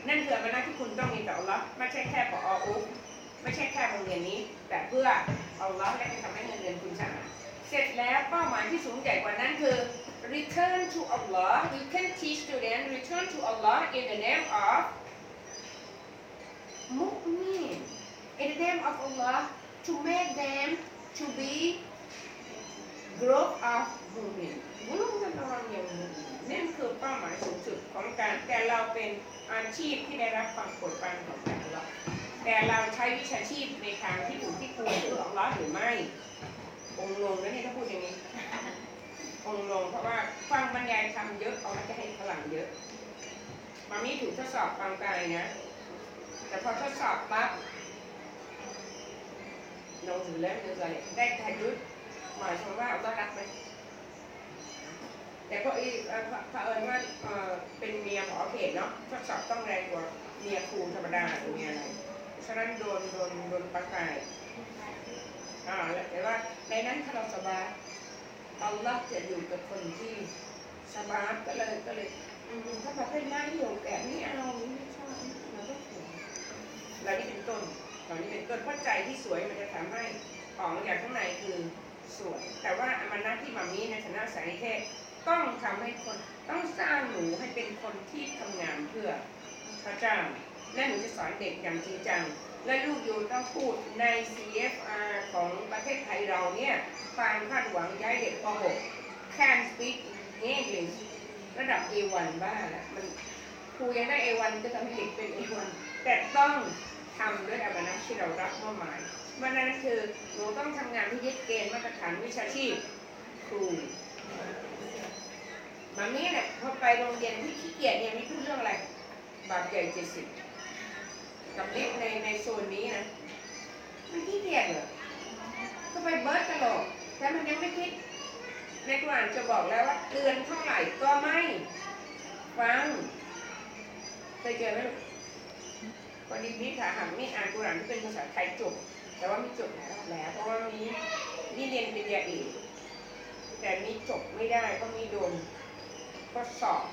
นั่นคืออามานะที่คุณต้องมีต่ออัลลอฮ์ไม่ใช่แค่ผอ.อุ๊ไม่ใช่แค่โรงเรียนนี้แต่เพื่ออัลลอฮ์และจะทำให้เงินเดือนคุณสะอาดเสร็จแล้วเป้าหมายที่สูงใหญ่กว่านั้นคือ return to Allah you can teach students return to Allah in the name of mu'min in the name of Allah to make them to be group of mu'minนั่นคือเป้าหมายสูงสุดของการแต่เราเป็นอาชีพที่ได้รับความโปรดปรานของอัลเลาะห์แต่เราใช้วิชาชีพในทางที่ถูกที่ควรหรืออัลเลาะห์หรือไม่องค์ลงนะนี่ถ้าพูดอย่างนี้องค์ลงเพราะว่าฟังบรรยายทำเยอะเอาจะให้พลังเยอะมามีถูกทดสอบความกายนะแต่พอทดสอบปั๊บลงถือแล้วได้ทายุทธหมายความว่าอัลเลาะห์รักไหมแต่ก็เผอิญว่าเป็นเมียหมอเขตเนาะทดสอบต้องแรงกว่าเมียครูธรรมดาหรือเมียอะไรฉะนั้นโดนประกายแต่ว่าในนั้นถ้าเราสบายอัลลอฮ์จะอยู่กับคนที่สบายก็เลยถ้าประเภทนั้นอยู่แบบนี้เอาไม่ชอบเราก็เสียเรานี่เป็นต้นเพราะใจที่สวยมันจะทำให้ของอย่างข้างในคือสวยแต่ว่ามันหน้าที่มามีในฐานะสายนิเทศต้องทำให้คนต้องสร้างหนูให้เป็นคนที่ทำงานเพื่อพระเจ้าและหนูจะสอนเด็กอย่างจริงจังและลูกอยู่ต้องพูดใน CFR ของประเทศไทยเราเนี่ยความคาดหวังย้ายเด็กป .6 can speak English ระดับ A1 บ้าละมันครูยังได้ A1 จะทำให้เด็กเป็น A1 แต่ต้องทำด้วยอามานะห์ที่เรารับมอบหมายวันนั้นคือหนูต้องทำงานที่ยึดเกณฑ์มาตรฐานวิชาชีพครูมามี่เนี่ยพอไปโรงเรียนที่ขี้เกียจเนี่ยมีพูดเรื่องอะไรบาปใหญ่70กับเล็กในโซนนี้นะมันขี้เกียจเหรอก็ไปเบิร์ดตลอดแต่มันยังไม่คิดในกุรอานจะบอกแล้วว่าเตือนเท่าไหร่ก็ไม่ฟังเคยเจอไหมลูกพอดีพี่ขาหันนี่อ่านกุรอานที่เป็นภาษาไทยจบแต่ว่าไม่จบแล้วเพราะว่านี่เรียนปริญญาเอกแต่มีจบไม่ได้ก็มีโดนก็สอบ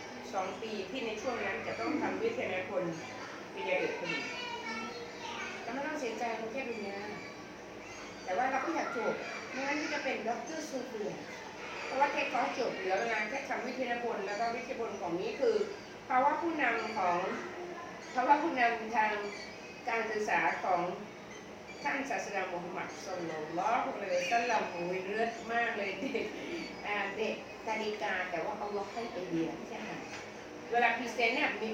2 ปีที่ในช่วงนั้นจะต้องทำวิทยาพลปริญญาเอกพอดีแต่ไม่ต้องเสียใจเราแค่ปริญญาแต่ว่าเราก็อยากจบไม่งั้นที่จะเป็นด็อกเตอร์ซูเฟียเพราะว่าแค่เขาจบเหลือเวลาแค่ทำวิทยาพลแล้วก็วิทยาพลของนี้คือภาวะผู้นำทางการศึกษาของท่านศาสดามุฮัมมัดศ็อลลัลลอฮุอะลัยฮิวะซัลลัมเลิศมากเลย เด็กนาฬิกาแต่ว่าอัลลอฮ์ให้ไอเดียใช่ไหมเวลาพรีเซนต์เนี่ยมี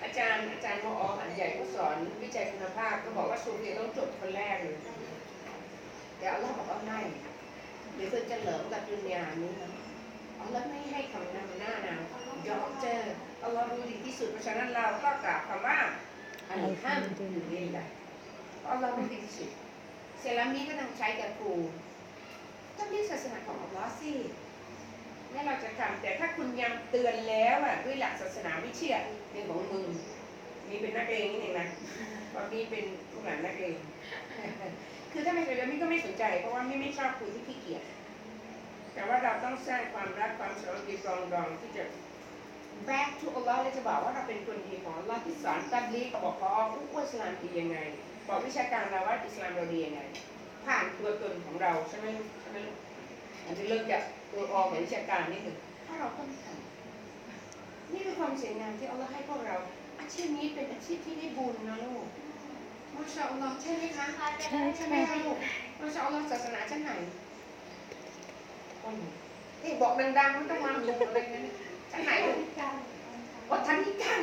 อาจารย์มอหันใหญ่ก็สอนวิจัยคุณภาพก็บอกว่าซูเฟียต้องจบคนแรกเลยแต่อัลลอฮ์บอกว่าไม่เดี๋ยวเธอจะเหลิมกับดุนยานี้นะอัลลอฮ์ไม่ให้คำนำหน้านางยอมเจออัลลอฮ์รู้ดีที่สุดเพราะฉะนั้นเราก็กล่าวคำว่าอัลฮัมดุลิลลาห์อัลลอฮ์รู้ดีที่สุดเสร็จแล้วนี้ก็ต้องใช้กับครูต้องเรียนศาสนาของอัลลอฮ์สินี่เราจะทำแต่ถ้าคุณยังเตือนแล้วอ่ะด้วยหลักศาสนาไม่เชื่อเรื่องของมึงมีเป็นนักเรียนนี่เองนะตอนนี้เป็นผู้หลานนักเรียนคือถ้าไม่เคยแล้วมี่ก็ไม่สนใจเพราะว่ามี่ไม่ชอบคุยที่ขี้เกียจแต่ว่าเราต้องสร้างความรักความสามัคคีปรองดองที่จะ back to Allah เลยจะบอกว่าเราเป็นคนดีของ Allah ที่สอนตับลีกบอกว่าอิสลามดียังไงบอกวิชาการเราว่าอิสลามเราดียังไงผ่านตัวตนของเราใช่ไหมอันนี้เริ่มจากตัวอของวิชาการนี่คือถ้าเราต้องทำนี่คือความสวยงามที่อัลลอฮ์ให้พวกเราอาชีพนี้เป็นอาชีพที่ได้บุญนะลูกมาชาอัลลอฮ์ใช่ไหมคะใช่ไหมคะลูกมาชาอัลลอฮ์ศาสนาชั้นไหนนี่บอกดังๆไม่ต้องมาลงอะไรนั่นชั้นไหนลูกวัฒนิการ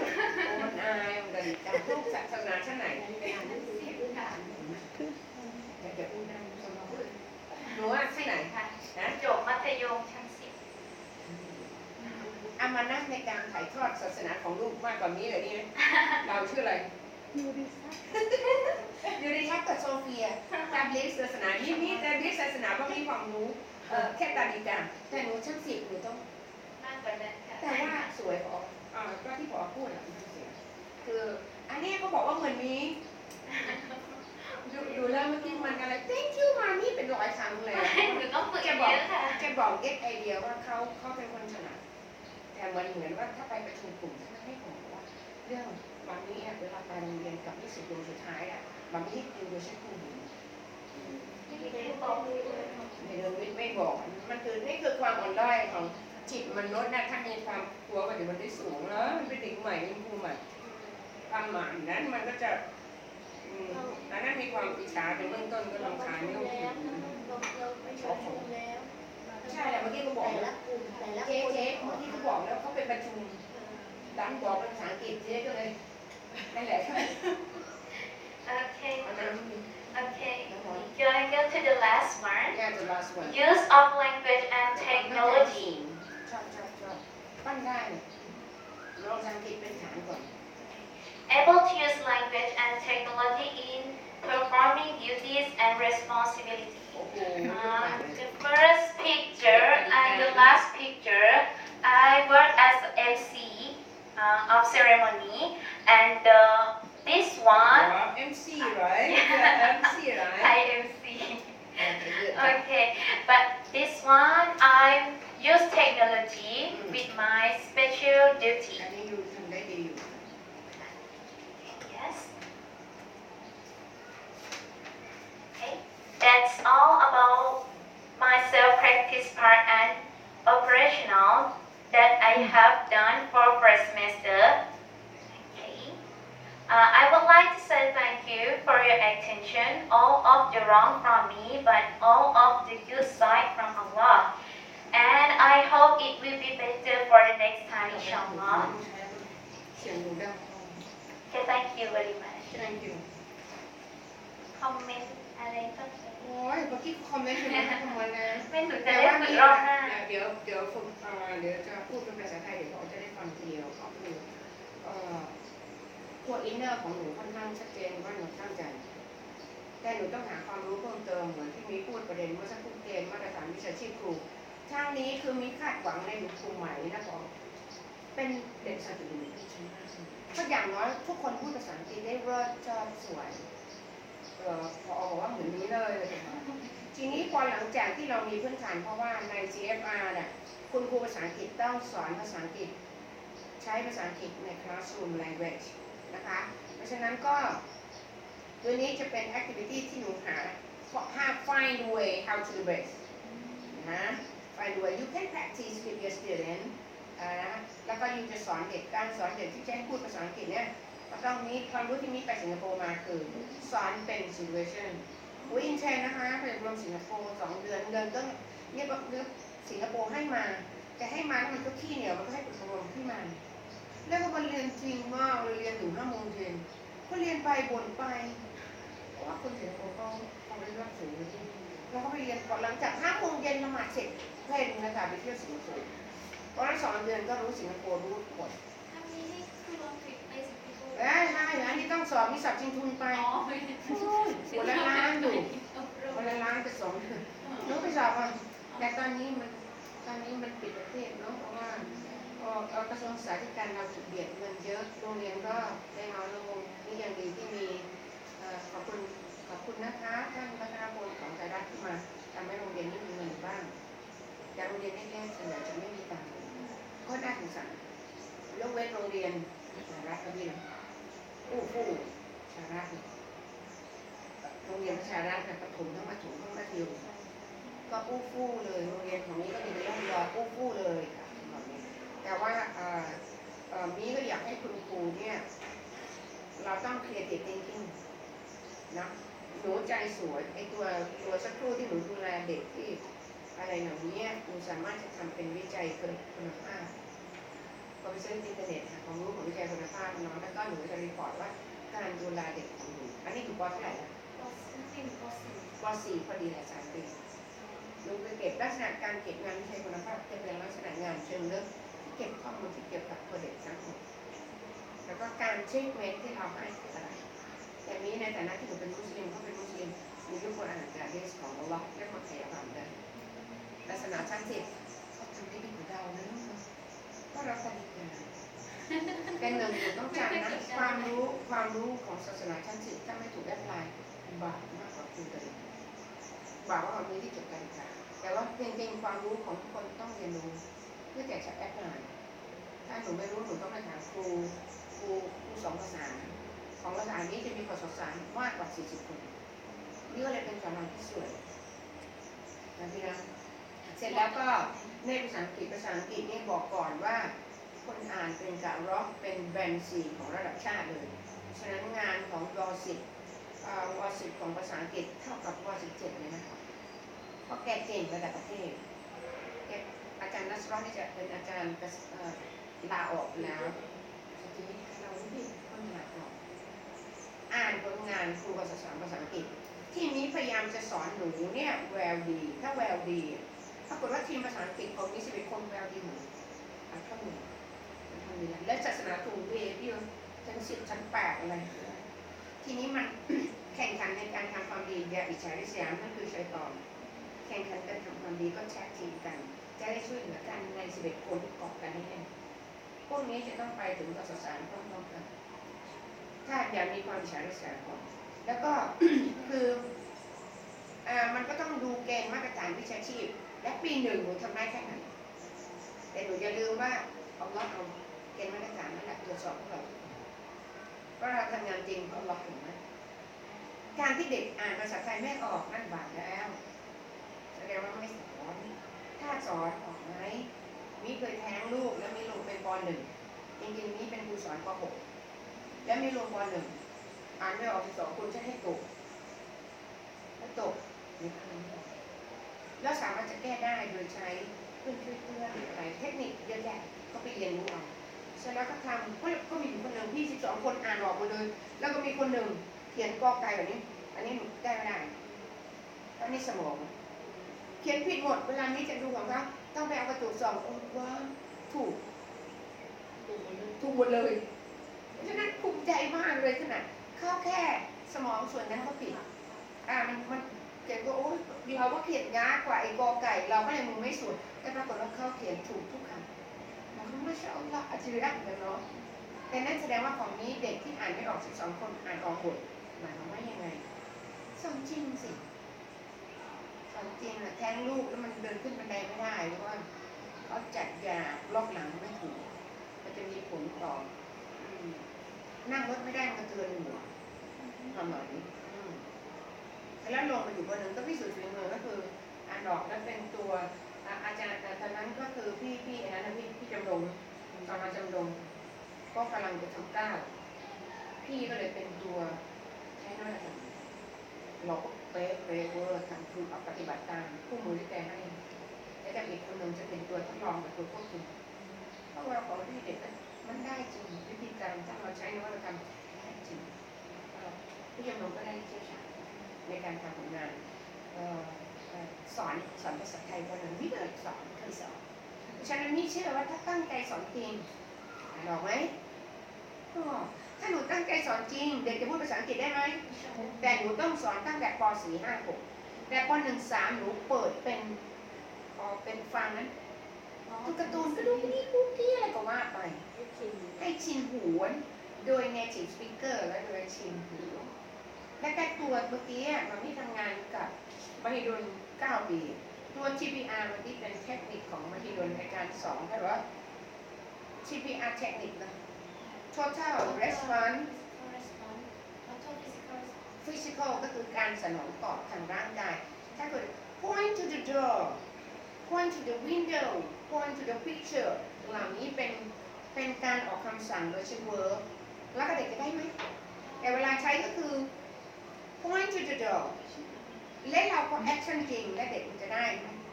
มันอายมันกันการลูกศาสนาชั้นไหนจะพูดได้หนูว่าที่ไหนคะนะจบมัธยมชั้น10อามานะในการถ่ายทอดศาสนาของลูกมากกว่านี้เลยนี่เราชื่ออะไรยูริทัศน์กับโซเฟียตามเลี้ยงศาสนานี่แต่เลี้ยงศาสนาก็มีความรู้แค่ตาดีกันแต่หนูชั้น10หนูต้องมากกว่านั้นค่ะแต่ว่าสวยพอก็ที่พอพูดอ่ะคืออันนี้เขาบอกว่าเหมือนมีดูแล้วเมื่อกี้มันอะไร thank you มานี่เป็น100 ครั้งเลยหนูต้องฝึกเยอะค่ะแกบอกเก็ตไอเดียว่าเขาเป็นคนถนัดแต่เหมือนว่าถ้าไปประชุมกลุ่มถ้าให้ผมว่าเรื่องบางนี้เวลาไปโรงเรียนกับนิสิตคนสุดท้ายอ่ะบางที่ดูโดยใช้ครูไม่บอกมันคือนี่คือความอ่อนด้อยของจิตมนุษย์นะถ้ามีความกลัวว่าเดี๋ยวมันได้สูงแล้วมันเป็นเด็กใหม่เป็นครูใหม่ความหมายนั้นมันก็จะอันนั้นมีความอิจฉาเป็นเบื้องต้นก็ลำคาญไม่ต้องคิดใช่แหละเมื่อกี้เขาบอกแล้วเจ๊เมื่อกี้เขาบอกแล้วเขาไปประชุมดันบอกเป็นภาษาอังกฤษเจ๊ก็เลยนั่นแหละOkay. Okay. You wanna go to the last one? Yeah, the last one. Use of language and technology. ชอบปั้นได้ลองภาษาอังกฤษเป็นฐานก่อน Able to use language and technology in performing duties and responsibilities. The first picture and the last picture, I work as MC of ceremony, and this one. MC, right? Yeah, MC, right? I MC. Okay, but this one I use technology with my special duty. Yes. Okay, that's all about my self-practice part and operational that I have done for first semester. Okay. I would like to say thank you for your attention, all of the wrong from me, but all of the good side from Allah. And I hope it will be better for the next time, inshallah. Okay, thank you very much. Thank you. Comment อะไรก็ได้ โอ้ยเมื่อกี้คอมเมนต์เป็นคำว่านะ ไม่หนูจะได้ฝึกรอบหน้า เดี๋ยวฝึกเดี๋ยวจะพูดเป็นภาษาไทยเดี๋ยวเขาจะได้ฟังทีเดียวก็คือพวกอินเนอร์ของหนูค่อนข้างชัดเจนว่าหนูตั้งใจแต่หนูต้องหาความรู้เพิ่มเติมเหมือนที่มีพูดประเด็นเมื่อสักครู่เกณฑ์มาตรฐานวิชาชีพครูทางนี้คือมีคาดหวังในหนูครูใหม่นะบอกเป็นเด็กสตรีที่ชั้นมากเพราะอย่างน้อยทุกคนพูดภาษาอังกฤษได้เลิศชอบสวยพอบอกว่าเหมือนนี้เลยทีนี้พอหลังจากที่เรามีพื้นฐานเพราะว่าใน CFR เนี่ยคุณครูภาษาอังกฤษต้องสอนภาษาอังกฤษใช้ภาษาอังกฤษใน classroom language นะคะเพราะฉะนั้นก็ตัวนี้จะเป็น activity ที่หนูหา find way how to do best นะ find way you can practice with your student แล้วก็ยูจะสอนเด็กการสอนเด็กที่ใช้พูดภาษาอังกฤษเนี่ยก็ต้องมีความรู้ที่มีไปสิงคโปร์มาคือสอนเป็น situation อินเทนนะคะไปรวมสิงคโปร์2 เดือนต้องเรียกว่า สิงคโปร์ให้มาแต่ให้มาแล้วมันก็ขี้เหนียวมันก็ให้ปุถุชนขึ้นมาแล้วก็มาเรียนจริงมากเลยเรียนถึง5 โมงเย็นก็เรียนไปบ่นไปเพราะว่าคนสิงคโปร์เขาเรียนรักสูงแล้วก็ไปเรียนก่อนหลังจาก5 โมงเย็นละหมาดเสร็จเพลนนะคะไปเที่ยวสิงคโปร์ตอนนั้น2 เดือนก็รู้สิงคโปร์รู้หมดอันนี้นี่คือลงทริปไปสิงคโปร์ใช่อันนี้ต้องสอบมีสับชิงทุนไปคนละล้านอยู่คนละล้านไป2 เดือนรู้ไปสอบก่อนแต่ตอนนี้มันปิดประเทศเนาะเพราะว่ากระทรวงศึกษาธิการเราถูกเบียดเงินเยอะโรงเรียนก็ได้น้อยลงนี่ยังดีที่มีขอบคุณนะคะท่านพัฒนาพลของไทยรัฐที่มาทำให้โรงเรียนนี้มีเงินบ้างแต่โรงเรียนเล็กๆส่วนใหญ่จะไม่มีตังค์ก็น่าสงสารยกเว้นโรงเรียนสารัฐก็มีผู้สารัฐโรงเรียนประชารัฐประถมทั้งมัธยมก็ฟู่เลยโรงเรียนของนี้ก็มีเรื่องรอฟู่เลยค่ะแต่ว่ามีก็อยากให้คุณครูเนี่ยเราต้อง creative thinking นะหนูใจสวยไอตัวสักครู่ที่หนูดูแลเด็กที่อะไรเหล่านี้หนูสามารถจะทำเป็นวิจัยคุณภาพพอไปเซิร์ชอินเทอร์เน็ตของรู้ของวิจัยคุณภาพน้องแล้วก็หนูจะรีพอร์ตว่าการดูแลเด็กของหนูอันนี้อยู่ป.เท่าไหร่นะป.4 พอดีแหละ3 ปีลุงไปเก็บลักษณะการเก็บงานวิจัยคุณภาพจะเป็นลักษณะงานเชิงลึกที่เก็บข้อมูลที่เกี่ยวกับตัวเด็กทั้งหมดแล้วก็การเช็คเมนที่เราให้คืออะไรแต่นี้ในฐานะที่หนูเป็นมุสลิมเขาเป็นมุสลิมมียุคคนอ่านการเดสของอัลลอฮ์และคนแก่ความได้ลักษณะชั้น10เขาทำได้ดีกว่าเรานะลูกก็เราปฏิบัติเป็นหนึ่งต้องจำนะความรู้ของศาสนาชั้น10ถ้าไม่ถูกแอพพลายบาปมากกว่าคุณเลยบาปว่าเรามีที่จบการศึกษาแต่ว่าจริงๆความรู้ของทุกคนต้องเรียนรู้เพื่อจะแอพพลายถ้าหนูไม่รู้หนูต้องไปถามครู2 ภาษาของภาษานี้จะมีภาษาศาสตร์มากกว่า40 คนนี่ก็เลยเป็นสอนที่สวยนะพี่นะเสร็จแล้วก็ในภาษาอังกฤษนี่บอกก่อนว่าคนอ่านเป็นกะร็อกเป็นแบนด์4ของระดับชาติเลยฉะนั้นงานของว.10 ของภาษาอังกฤษเท่ากับว.17เลยนะคะเพราะแกเก่งระดับประเทศอาจารย์นัสรอนี่จะเป็นอาจารย์ลาออกแล้วทีนี้เราไม่คนลาออกอ่านผลงานครูภาษาอังกฤษทีมนี้พยายามจะสอนหนูเนี่ยแววดีถ้าแววดีปรากฏว่าทีมภาษาอังกฤษของนี้11 คนแววดีหมดข้อมูลและศาสนาถูกเวทีชั้น10 ชั้น 8อะไรทีนี้มันแข่งขันในการทำความดีอย่าอิจฉาริษยานั่นคือชัยตอนแข่งขันกันทำความดีก็แชร์ทีมกันจะได้ช่วยเหลือกันใน11 คนที่เกาะกันนี่พวกนี้จะต้องไปถึงกับสารพร้อมๆกันถ้าอยากมีความอิจฉาริษยาก่อนแล้วก็ คือมันก็ต้องดูเกณฑ์มาตรฐานวิชาชีพและปี 1หนูทำได้แค่ไหนแต่หนูอย่าลืมว่าเอาเกณฑ์มาตรฐานนั่นแหละตรวจสอบพวกเราว่าเราทำงานจริงเอาล็อกถึงไหมการที่เด็กอ่านภาษาไทยไม่ออกนั่นบาปแล้วแสดงว่าไม่สอนถ้าสอนออกไหมมีเคยแท้งลูกแล้วมีลงเป็นป.1จริงๆนี้เป็นครูสอนป.6แล้วมีลงป.1อ่านไม่ออก12 คนจะให้ตกถ้าตกแล้วสามารถจะแก้ได้โดยใช้เพื่อนอะไรเทคนิคเยอะแยะก็ไปเรียนรู้เอาเสร็จแล้วก็ทำก็มีคนหนึ่งที่12 คนอ่านออกหมดเลยแล้วก็มีคนหนึ่งเขียนกอไก่แบบนี้อันนี้หนูได้ไม่ได้อันนี้สมองเขียนผิดหมดเวลานี้จะดูของเขาต้องไปเอากระจกส่องว่าถูกหมดเลยฉะนั้นภูมิใจมากเลยขนาดเข้าแค่สมองส่วนนั้นก็ผิดมันเขียนก็โอ้เราก็เขียนยากกว่าไอ้กอไก่เราก็เลยมึงไม่สุดแต่ปรากฏว่าเขาเขียนถูกทุกคำเราก็ไม่ใช่เอาละอัจฉริยะเหมือนเนาะแต่นั่นแสดงว่าของนี้เด็กที่อ่านไม่ออก12 คนอ่านออกหมดหมายความว่ายังไงสอนจริงสิสอนจริงแท้งลูกแล้วมันเดินขึ้นบันไดไม่ได้เพราะว่าเขาจัดยาล็อกหลังไม่ถูกมันจะมีผลต่อนั่งรถไม่ได้มันเตือนหัวประมาณนี้แล้วลงไปอยู่บนหนึ่งก็พิสูจน์ฝีมือก็คืออ่านออกแล้วเป็นตัวอาจารย์แต่ตอนนั้นก็คือพี่อันนั้นพี่จำลงตอนมาจำลงก็กำลังจะทำ9พี่ก็เลยเป็นตัวใช้น้อยอะไรเราก็เป๊ะเวอร์ทำคือปฏิบัติตามคู่มือที่แกให้แล้วแต่อีก คนหนึ่งจะเป็นตัวทดลองกับตัวควบคุมเพราะว่าของที่เด็กมันได้จริงวิธีการถ้าเราใช้นวัตกรรมได้จริงผู้ชมก็ได้เชี่ยวชาญในการทำผลงานสอนภาษาไทยวันนั้นวิเคราะห์สอนเคยสอนฉะนั้นนี่เชื่อว่าถ้าตั้งใจสอนจริงหรอกไหมถ้าหนูตั้งใจสอนจริงเด็กจะพูดภาษาอังกฤษได้ไหมแต่หนูต้องสอนตั้งแต่ป .4 5 6แต่ป .1 3 หนูเปิดเป็นฟังนั้นดูการ์ตูนก็ดูนี่ดูที่อะไรก็ว่าไปให้ชินหูโดย native speaker และโดยชินหูและแต่ตัวเมื่อกี้มันที่ทำงานกับมหิดล9 ปีตัว TPR มันที่เป็นเทคนิคของมหิดลในการสอนใช่ไหมว่า TPR เทคนิคนะ total response physical ก็คือการสนองตอบทางร่างกายถ้าเกิด point to the door point to the window point to the picture เหล่านี้เป็นการออกคำสั่งโดยใช้ verb แล้วก็เด็กจะได้ไหมแต่เวลาใช้ก็คือ point to the door และเราก็ action จริงและเด็กมันจะได้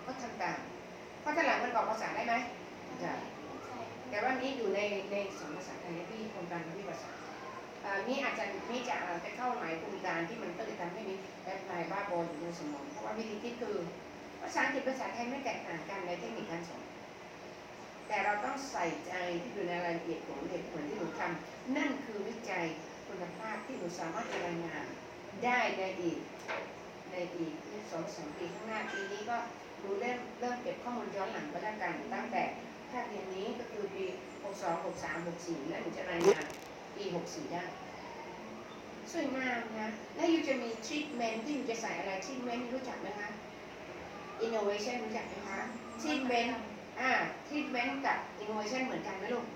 ก็ทำตามเพราะถ้าหลังมันบอกภาษาได้ไหมได้แต่ว่านี้อยู่ในสอนภาษาไทยที่โครงการวิภาษานี่อาจจะนี่จะไปเข้าหลายโครงการที่มันก็เลยทำให้มีแอปพลายบ้าบออยู่ในสมองเพราะว่าวิธีคิดคือภาษาอังกฤษภาษาไทยไม่แตกต่างกันในเทคนิคการสอนแต่เราต้องใส่ใจที่อยู่ในรายละเอียดของเด็กเหมือนที่หนูทำนั่นคือวิจัยคุณภาพที่หนูสามารถจะรายงานได้ในอีก2-3 ปีข้างหน้าปีนี้ก็ดูเริ่มเก็บข้อมูลย้อนหลังไปแล้วกันตั้งแต่ภาคเรียนนี้ก็คือปี62 63 64และหนูจะรายงานปี64ได้สวยงามนะแล้วยูจะมีทรีทเมนต์ที่ยูจะใส่อะไรทรีทเมนต์รู้จักไหมคะ innovation รู้จักไหมคะทรีทเมนต์ทรีทเมนต์กับ innovation เหมือนกันไหมลูก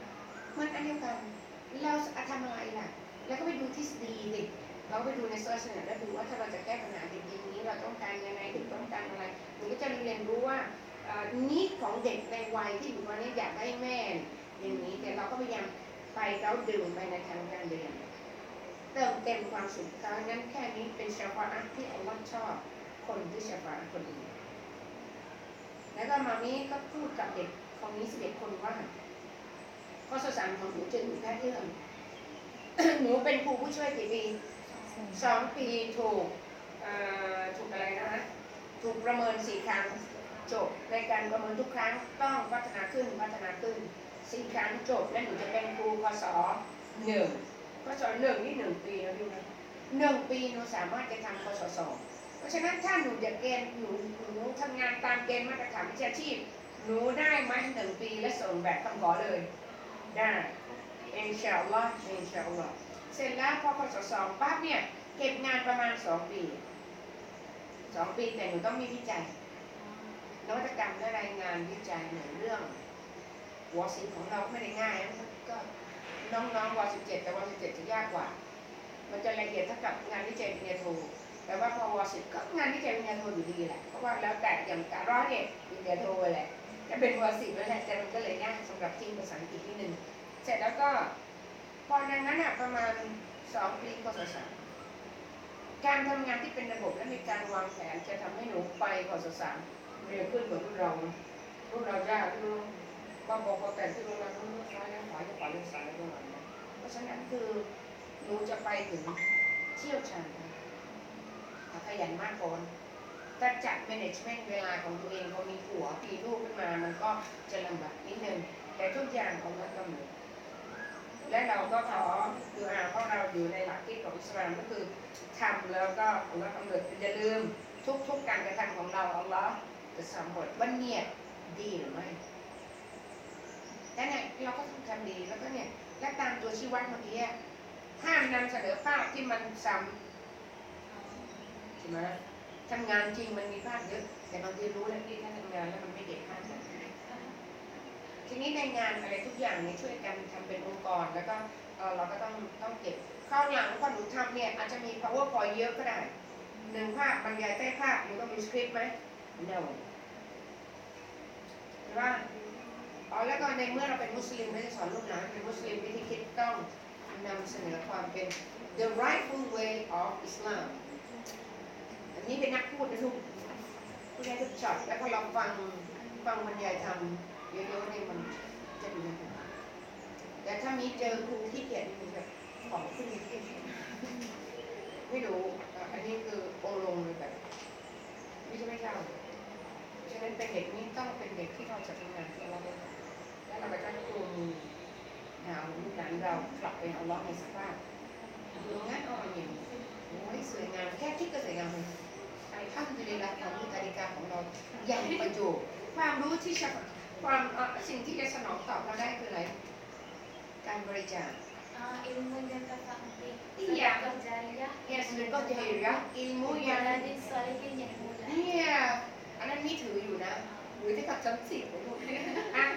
เหมือนอันเดียวกันเราทำอะไรล่ะแล้วก็ไปดูทฤษฎีดิเราไปดูในโซเชียลแล้วดูว่าถ้าเราจะแก้ปัญหาจริงๆนี้เราต้องการยังไงถึงต้องการอะไรหนูก็จะเรียนรู้ว่านิดของเด็กในวัยที่อยู่ตอนนี้อยากได้แม่อย่างนี้แต่เราก็พยายามไปเราดื่มไปในทางการเรียนเติมเต็มความสุขเขางั้นแค่นี้เป็นเฉพาะที่อัลลอฮ์ชอบคนที่เฉพาะคนอื่นแล้วก็มามีก็พูดกับเด็กคนนี้11 คนว่าข้อสามของหนูจะอยู่แค่เรื่องหนูเป็นครูผู้ช่วยกี่ปี2 ปีถูกอะไรนะถูกประเมิน4 ครั้งจบในการประเมินทุกครั้งต้องพัฒนาขึ้น4 ครั้งจบและหนูจะเป็นครูพศ1พศ1นี่1 ปีนะพี่นะ1 ปีหนูสามารถจะทำพศ2เพราะฉะนั้นถ้าหนูจะเกณฑ์หนูทำงานตามเกณฑ์มาตรฐานวิชาชีพหนูได้ไหม1 ปีและส่งแบบคำขอเลยได้อินชาอัลลอฮ์เสร็จแล้วพอพศ2ปั๊บเนี่ยเก็บงานประมาณ2 ปีแต่หนูต้องมีวิจัยนวัตกรรมและรายงานวิจัยในเรื่องว.10ของเราไม่ได้ง่ายก็น้องๆว.17แต่ว.17จะยากกว่ามันจะละเอียดเท่ากับงานวิจัยปริญญาโทแต่ว่าพอว.10ก็งานวิจัยปริญญาโทอยู่ดีแหละเพราะว่าแล้วแต่อย่างการร้อยเนี่ยปริญญาโทแหละจะเป็นว.10แล้วแหละแต่มันก็เลยยากสำหรับจริงภาษาอังกฤษนิดนึงเสร็จแล้วก็พอดังนั้นประมาณ2 ปีพศ3การทำงานที่เป็นระบบและมีการวางแผนจะทำให้หนูไปพศ3เร็วขึ้นกว่ารุ่นเรายากรุ่นบอกแต่ที่รุ่นเราซ้ายแล้วขวาจะขวาเลี้ยวซ้ายประมาณนั้นเพราะฉะนั้นคือหนูจะไปถึงเชี่ยวชาญขยันมากก่อนถ้าจัด management เวลาของตัวเองพอมีผัวมีลูกขึ้นมามันก็จะลำบากนิดนึงแต่ทุกอย่างของเรากำหนดและเราก็ขอดูเพราะเราอยู่ในหลักคิดของอิสลามก็คือทำแล้วก็อัลลอฮ์กำหนดอย่าลืมทุกการกระทำของเราอัลลอฮ์จะสำรวจว่าเนี่ยดีหรือไม่และเนี่ยเราก็ต้องทำดีแล้วก็เนี่ยและตามตัวชี้วัดเมื่อกี้ห้ามนำเสนอภาพที่มันซ้ำใช่ไหมทำงานจริงมันมีภาพเยอะแต่บางทีรู้แล้วที่ถ้าทำงานแล้วมันไม่เก็บภาพกันทีนี้ในงานอะไรทุกอย่างเนี่ยช่วยกันทำเป็นองค์กรแล้วก็เราก็ต้องเก็บข้าวหลังพอหนูทำเนี่ยอาจจะมี powerpoint เยอะก็ได้1 ภาพบรรยายใต้ภาพหนูต้องมีสคริปต์ไหม no หรือว่าแล้วก็ในเมื่อเราเป็นมุสลิมไม่ได้สอนลูกหลานเป็นมุสลิมวิธีคิดต้องนำเสนอความเป็น the rightful way of Islam อันนี้เป็นนักพูดนะลูกพูดได้ทุกช็อตแล้วพอเราฟัง ฟังบรรยายธรรมเยอะๆเนี่ยมันจะดีนะแต่ถ้ามีเจอครูที่เกียจมีแบบของขึ้นที่ไม่รู้อันนี้คือโอลงเลยแบบไม่ใช่ไม่เล่าฉะนั้นเป็นเด็กนี้ต้องเป็นเด็กที่เราจะทำงานของเราแล้วเราก็จะจูงหาลูกหลานเรากลับไปเอาล้อในสภาพดูงั้นอ่อนอย่างโอ้ยสวยงามแค่คิดก็สวยงามเลยถ้าจะได้รับความรู้นาฬิกาของเราอย่างประโยชน์ความรู้ที่จะความสิ่งที่จะสนองตอบเราได้คืออะไรการบริจาคilmu yang terpenting iya jariah ya sedekah jariah ilmu yang waladin sholihin yang mulia เนี่ยอันนั้นมีถืออยู่นะหรือที่กับจำสิบไปลูก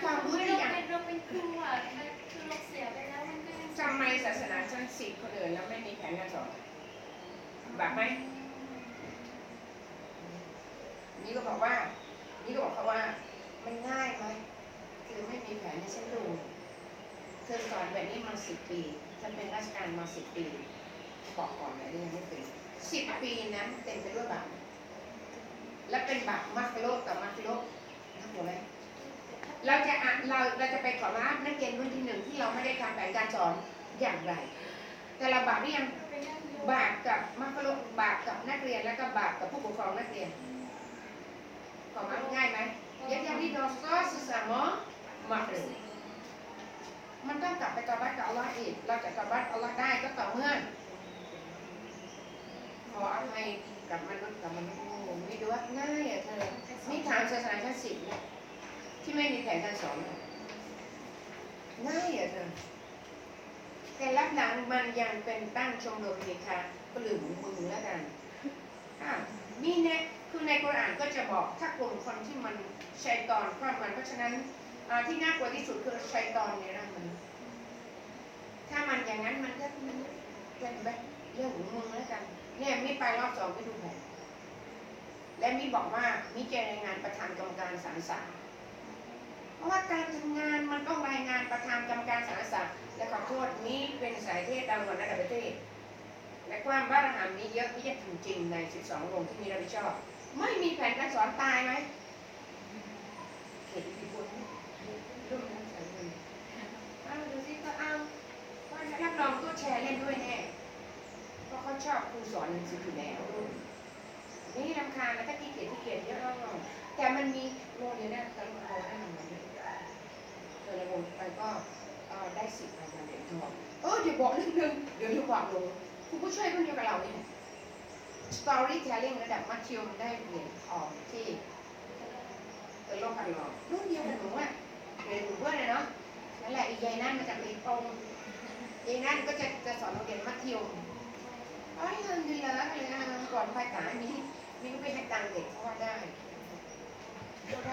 ความรู้ที่อย่างเราเป็นครูอ่ะคือเราเสียไปแล้วมันก็ยังทำไมศาสนาชั้นสิบคนอื่นแล้วไม่มีแผนการสอนแบบไหมนี่ก็บอกเขาว่ามันง่ายไหมคือไม่มีแผนในชั้นดูเธอสอนแบบนี้มา10 ปีฉันเป็นราชการมา10 ปีบอกก่อนนะนี่ยังไม่เป็น10 ปีนั้นเต็มไปด้วยบาปและเป็นบาปมักโลกต่อมักโลกนะหัวไหมเราจะไปขอรับนักเรียนรุ่นที่1ที่เราไม่ได้ทำแผนการสอนอย่างไรแต่เราบาปหรือยังบาปกับมักโลกบาปกับนักเรียนแล้วก็บาปกับผู้ปกครองนักเรียนขอรับง่ายไหมyang didosa sesama makhlukมันต้องกลับไปตอบัตกับอัลลอฮ์อีกเราจะตอบัตอัลลอฮ์ได้ก็ต่อเมื่อขออภัยกับมนุษย์ไม่ดูว่าง่ายอ่ะเธอนี่ทางศาสนาชั้น10เนี่ยที่ไม่มีแผนการสอนง่ายอ่ะเธอแต่รับหลังมันยังเป็นตั้งชมรมเด็กค่ะก็ลืมมือแล้วกันมีเนี่ยคือในกุรอานก็จะบอกถ้ากลุ่มคนที่มันชัยฏอนครอบมันเพราะฉะนั้นที่น่ากลัวที่สุดคือชัยฏอนในร่างมันถ้ามันอย่างนั้นมันก็เป็นแบบเรื่องของมึงแล้วกันเนี่ยมีไปรอบ2ไปดูแผนและมีบอกว่ามีเจรายงานประธานกรรมการสารศาสตร์เพราะว่าการทำงานมันต้องรายงานประธานกรรมการสารศาสตร์และขอโทษนี้เป็นสายเทศดาวระดับประเทศและความบ้าระหำนี้เยอะที่จะทำจริงใน12โรงที่มีรับผิดชอบไม่มีแผนการสอนตายไหมเขียนกี่คนรุ่นนั้นใส่เงินดูสิก็เอารับรองตัวแชร์เล่นด้วยแน่เพราะเขาชอบครูสอนหนังสืออยู่แล้วนี่รำคาญแล้วถ้าขี้เกียจเยอะแต่มันมีโรงเรียนได้ตลอดโรงได้ทำงานเจอในวงไปก็ได้10 รางวัลเหรียญทองเดี๋ยวบอกนิดนึงเดี๋ยวบอกลงครูผู้ช่วยรุ่นเดียวกับเราเนี่ย storytelling ระดับมัธยมได้เหรียญทองที่โลกพันล้อรุ่นเดียวกันหนูอ่ะเรียนหนูเพื่อนเลยเนาะนั่นแหละอีกยายนั่นมาจากเรียนตรงยายนั่นก็จะสอนโรงเรียนมัธยมเงินดีแล้วเลยก่อนภายสารนี้ก็ไปให้ตังเด็กเพราะว่าได้เขาไ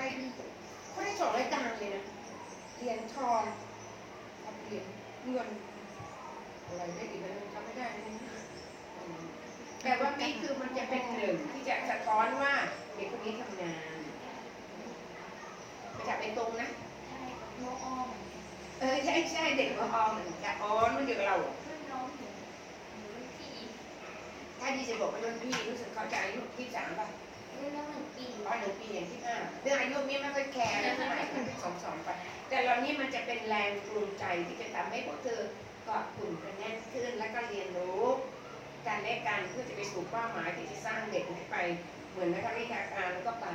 ด้2 รายการเลยนะเหรียญทองกับเหรียญเงินอะไรได้ดีเลยทำไม่ได้แต่ว่านี่คือมันจะเป็นหนึ่งที่จะสะท้อนว่าเด็กคนนี้ทำงานมาจากเป็นตรงนะใช่โมออมใช่เด็กมาออมเหมือนกันมันเดียวกับเรารุ่นน้องหนูพี่ถ้าดีจะบอกว่ารุ่นพี่รู้สึกเขาจะอายุ23ป่ะรุ่นน้อง1 ปี1 ปีอย่างที่5เรื่องอายุนี้ไม่ค่อยแคร์เท่าไหร่2 ไปแต่เรานี่มันจะเป็นแรงจูงใจที่จะทำให้พวกเธอเกาะกลุ่มกันแน่นขึ้นแล้วก็เรียนรู้การเล่นกันเพื่อจะไปสู่เป้าหมายที่จะสร้างเด็กให้ไปเหมือนนักวิชาการแล้วก็ไป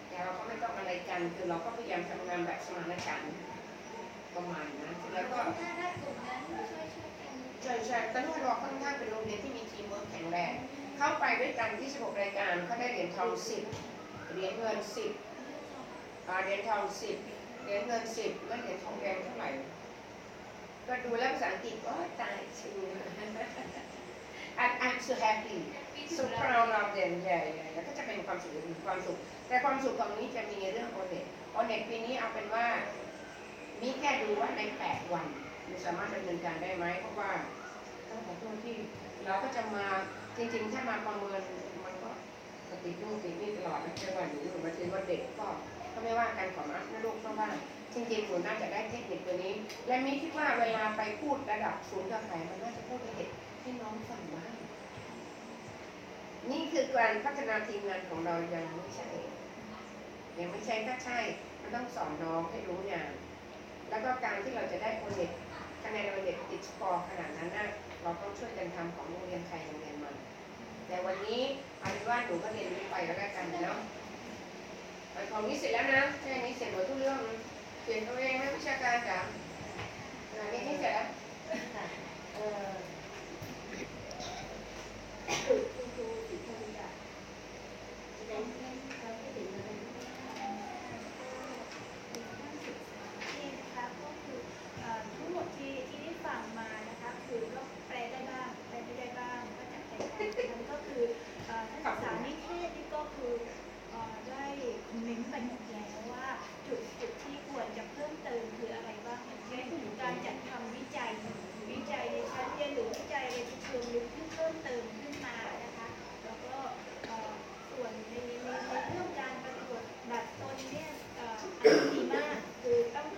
แต่เราก็ไม่ต้องอะไรกันคือเราก็พยายามทำงานแบบสมานฉันท์ประมาณนั้นแล้วก็ถ้าได้กลุ่มนั้นช่วยกันใช่แต่ว่าเราค่อนข้างเป็นโรงเรียนที่มีทีมเวิร์คแข็งแรงเข้าไปด้วยกัน26 รายการเขาได้เหรียญทอง10 เหรียญเงิน10เหรียญทอง10 เหรียญเงิน10แล้วเหรียญทองแดงเท่าไหร่ก็ดูแล้วภาษาอังกฤษก็ตายชื่อI'm so happy so proud of them แล้วก็จะเป็นความสุขแต่ความสุขตรงนี้จะมีเรื่องโอเน็ตปีนี้เอาเป็นว่ามีแค่ดูว่าใน8 วันมันสามารถดำเนินการได้ไหมเพราะว่าต้องขอโทษที่เราก็จะมาจริงๆถ้ามาประเมินมันก็ติดนู่นติดนี่ตลอดนะเชื่อว่าหนูมาถือว่าเด็กก็ไม่ว่าการขอมานะลูกเพราะว่าจริงๆหนูน่าจะได้เทคนิคตัวนี้และมีคิดว่าเวลาไปพูดระดับศูนย์การขายมันน่าจะพูดให้เด็กให้น้องฟังบ้างนี่คือการพัฒนาทีมงานของเรายังไม่ใช่ ยังไม่ใช่ถ้าใช่มันต้องสอนน้องให้รู้งานแล้วก็การที่เราจะได้โอเน็ตคะแนนโอเน็ตติดสกอร์ขนาดนั้นนะเราต้องช่วยกันทำของโรงเรียนไทยโรงเรียนมันแต่วันนี้เอาเป็นว่าหนูก็เรียนรู้ไปแล้วกันเนาะของนี้เสร็จแล้วนะแค่นี้เสร็จหมดทุกเรื่องเขียนตัวเองไม่วิชาการจ้ะนี่เสร็จแล้วคุณครูสิทธิ์คนจะแสดงความคิดเห็นอะไรนี่นะคะก็คือทั้งหมดที่ได้ฟังมานะคะคือก็แปลได้บ้างแปลไม่ได้บ้างก็จะแปลได้มันก็คือนักศึกษานิเทศที่ก็คือได้คอมเมนต์ไปหมดแล้วว่าจุดที่ควรจะเพิ่มเติมคืออะไรบ้างอย่างเช่นการจัดทำวิจัยในชั้นเรียนหรือวิจัยในเชิงลึกที่เพิ่มเติมขึ้นมานะคะแล้วก็ส่วนในเรื่องการปฏิบัติตนเนี่ยดีมากคือตั้ง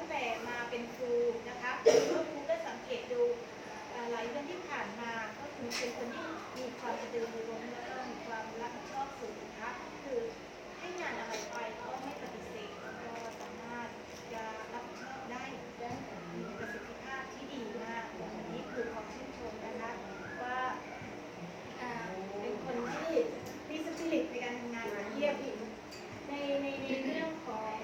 แต่มาเป็นครูนะคะครูก็สังเกตดูหลายเดือนที่ผ่านมาก็คือเป็นคนที่มีความกระตือรือร้นและก็มีความรับผิดชอบสูงนะคะคือให้งานอะไรไปก็ไม่ปฏิเสธก็สามารถจะรับผิดชอบได้มีประสิทธิภาพที่ดีมากอันนี้คือความชื่นชมนะคะว่าเป็นคนที่มีสปิริตในการทำงานเยี่ยมในเรื่องของ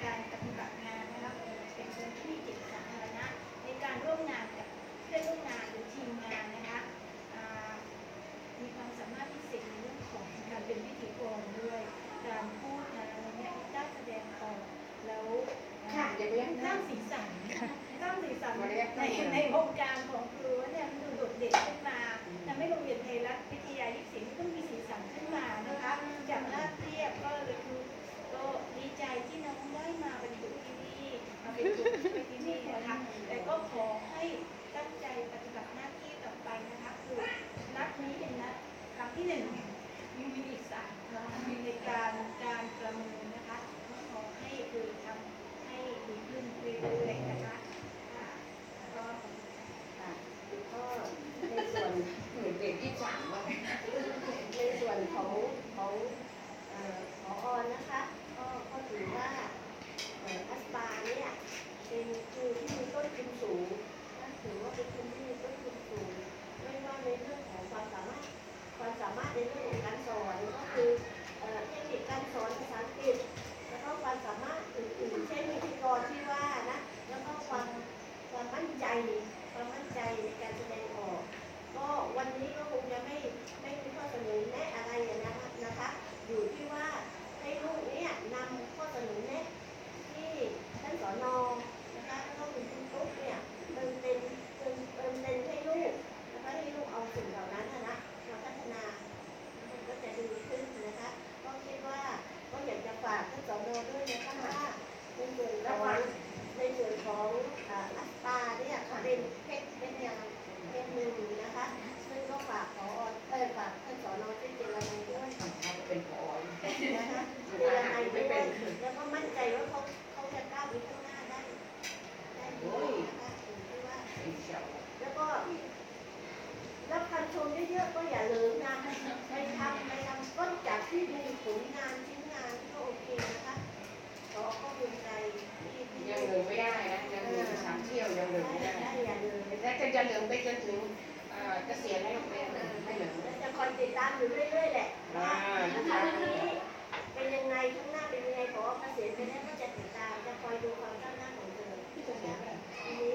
การปฏิบัติงานนะคะเป็นคนที่มีจิตสาธารณะในการร่วมงานกับเพื่อนร่วมงานหรือทีมงานนะคะมีความสามารถพิเศษในเรื่องของการเป็นพิธีกรด้วยการพูดอะไรเนี่ยกล้าแสดงออกแล้วสร้างสีสันในวงการของครูเนี่ยมันดูโดดเด่นขึ้นมาทำให้โรงเรียนไทยรัฐวิทยา24นี่ต้องมีสีสันขึ้นมานะคะจากราบเรียบก็เลยคือก็ดีใจที่น้องได้มาบรรจุที่นี่มาเป็นครูที่นี่นะคะแต่ก็ขอให้ตั้งใจปฏิบัติหน้าที่ต่อไปนะคะคือนัดนี้เป็นนัดครั้งที่1ยังมีอีก3ครั้งในการประเมินนะคะก็ขอให้คือทำให้ดีขึ้นเรื่อยๆนะคะก็ในส่วน เหมือนเด็กที่สามว่า ในส่วนของผอ.นะคะก็ถือว่าอัสปาเนี่ยเป็นครูที่มีต้นทุนสูงถือว่าเป็นครูที่มีต้นทุนสูงไม่ว่าในเรื่องของความสามารถในเรื่องของการสอนก็คือเทคนิคการสอนภาษาอังกฤษแล้วก็ความสามารถอื่นๆเช่นวิธีกรที่ว่านะแล้วก็ความมั่นใจในการแสดงออกก็วันนี้ก็คงจะไม่มีข้อเสนอแนะอะไรนะคะอยู่ที่ว่าให้ลูกเนี่ยนำข้อเสนอแนะที่ท่านสน.นะคะแล้วก็คุณตุ๊กเนี่ยเติมเต็มให้ลูกนะคะให้ลูกเอาสิ่งเหล่านั้นนะมาพัฒนามันก็จะดีขึ้นนะคะก็คิดว่าก็อยากจะฝากท่านสน.ด้วยนะคะว่าในส่วนของอัสปาเนี่ยเป็นเป็นอย่างเป็นหนึ่งนะคะซึ่งก็ฝากฝากท่านสน.ที่เจรนายด้วยเขาเป็นผอนะคะเจรนายด้วยแล้วก็มั่นใจว่าเขาจะก้าวไปข้างหน้าได้ดีนะคะถือว่าแล้วก็รับคำชมเยอะๆก็อย่าลืมนะไปทำก็จากที่ดูผลงานชิ้นงานก็โอเคนะคะขอก็ภูมิใจที่ยังลืมไม่ได้นะยังลืม3 เที่ยวยังลืมไม่ได้และจะลืมไปจนถึงเกษียณแล้วไม่ลืมจะคอยติดตามอยู่เรื่อยๆแหละนะคะทีนี้เป็นยังไงข้างหน้าเป็นยังไงขอเกษียณไปแล้วก็จะติดตามจะคอยดูความก้าวหน้าของเธอที่จะทีนี้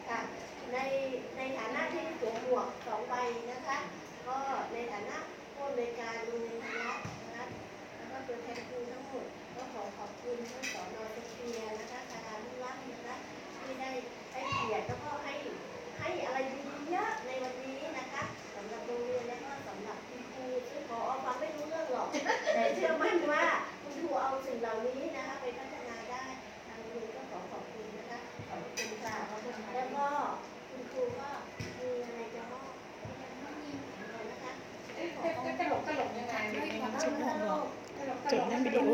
ค่ะในฐานะที่สวมหมวก2 ใบนะคะก็ในฐานะผู้อำนวยการโรงเรียนไทยรัฐนะคะแล้วก็ตัวแทนครูทั้งหมดก็ขอขอบคุณท่านสน.เจเปียนะคะคณะนุรักษ์นะคะที่ได้เกียรติแล้วก็ให้อะไรดีๆเยอะในวันนี้นะคะสำหรับโรงเรียนและก็สำหรับคุณครูซึ่งขอฟังไม่รู้เรื่องหรอกแต่เชื่อมั่นว่าคุณครูเอาสิ่งเหล่านี้นะคะไปพัฒนาได้ทางโรงเรียนก็ขอขอบคุณนะคะขอบคุณค่ะแล้วก็คุณครูก็มีอะไรจะมอบนะคะตลกยังไงตลกจดในวิดีโอ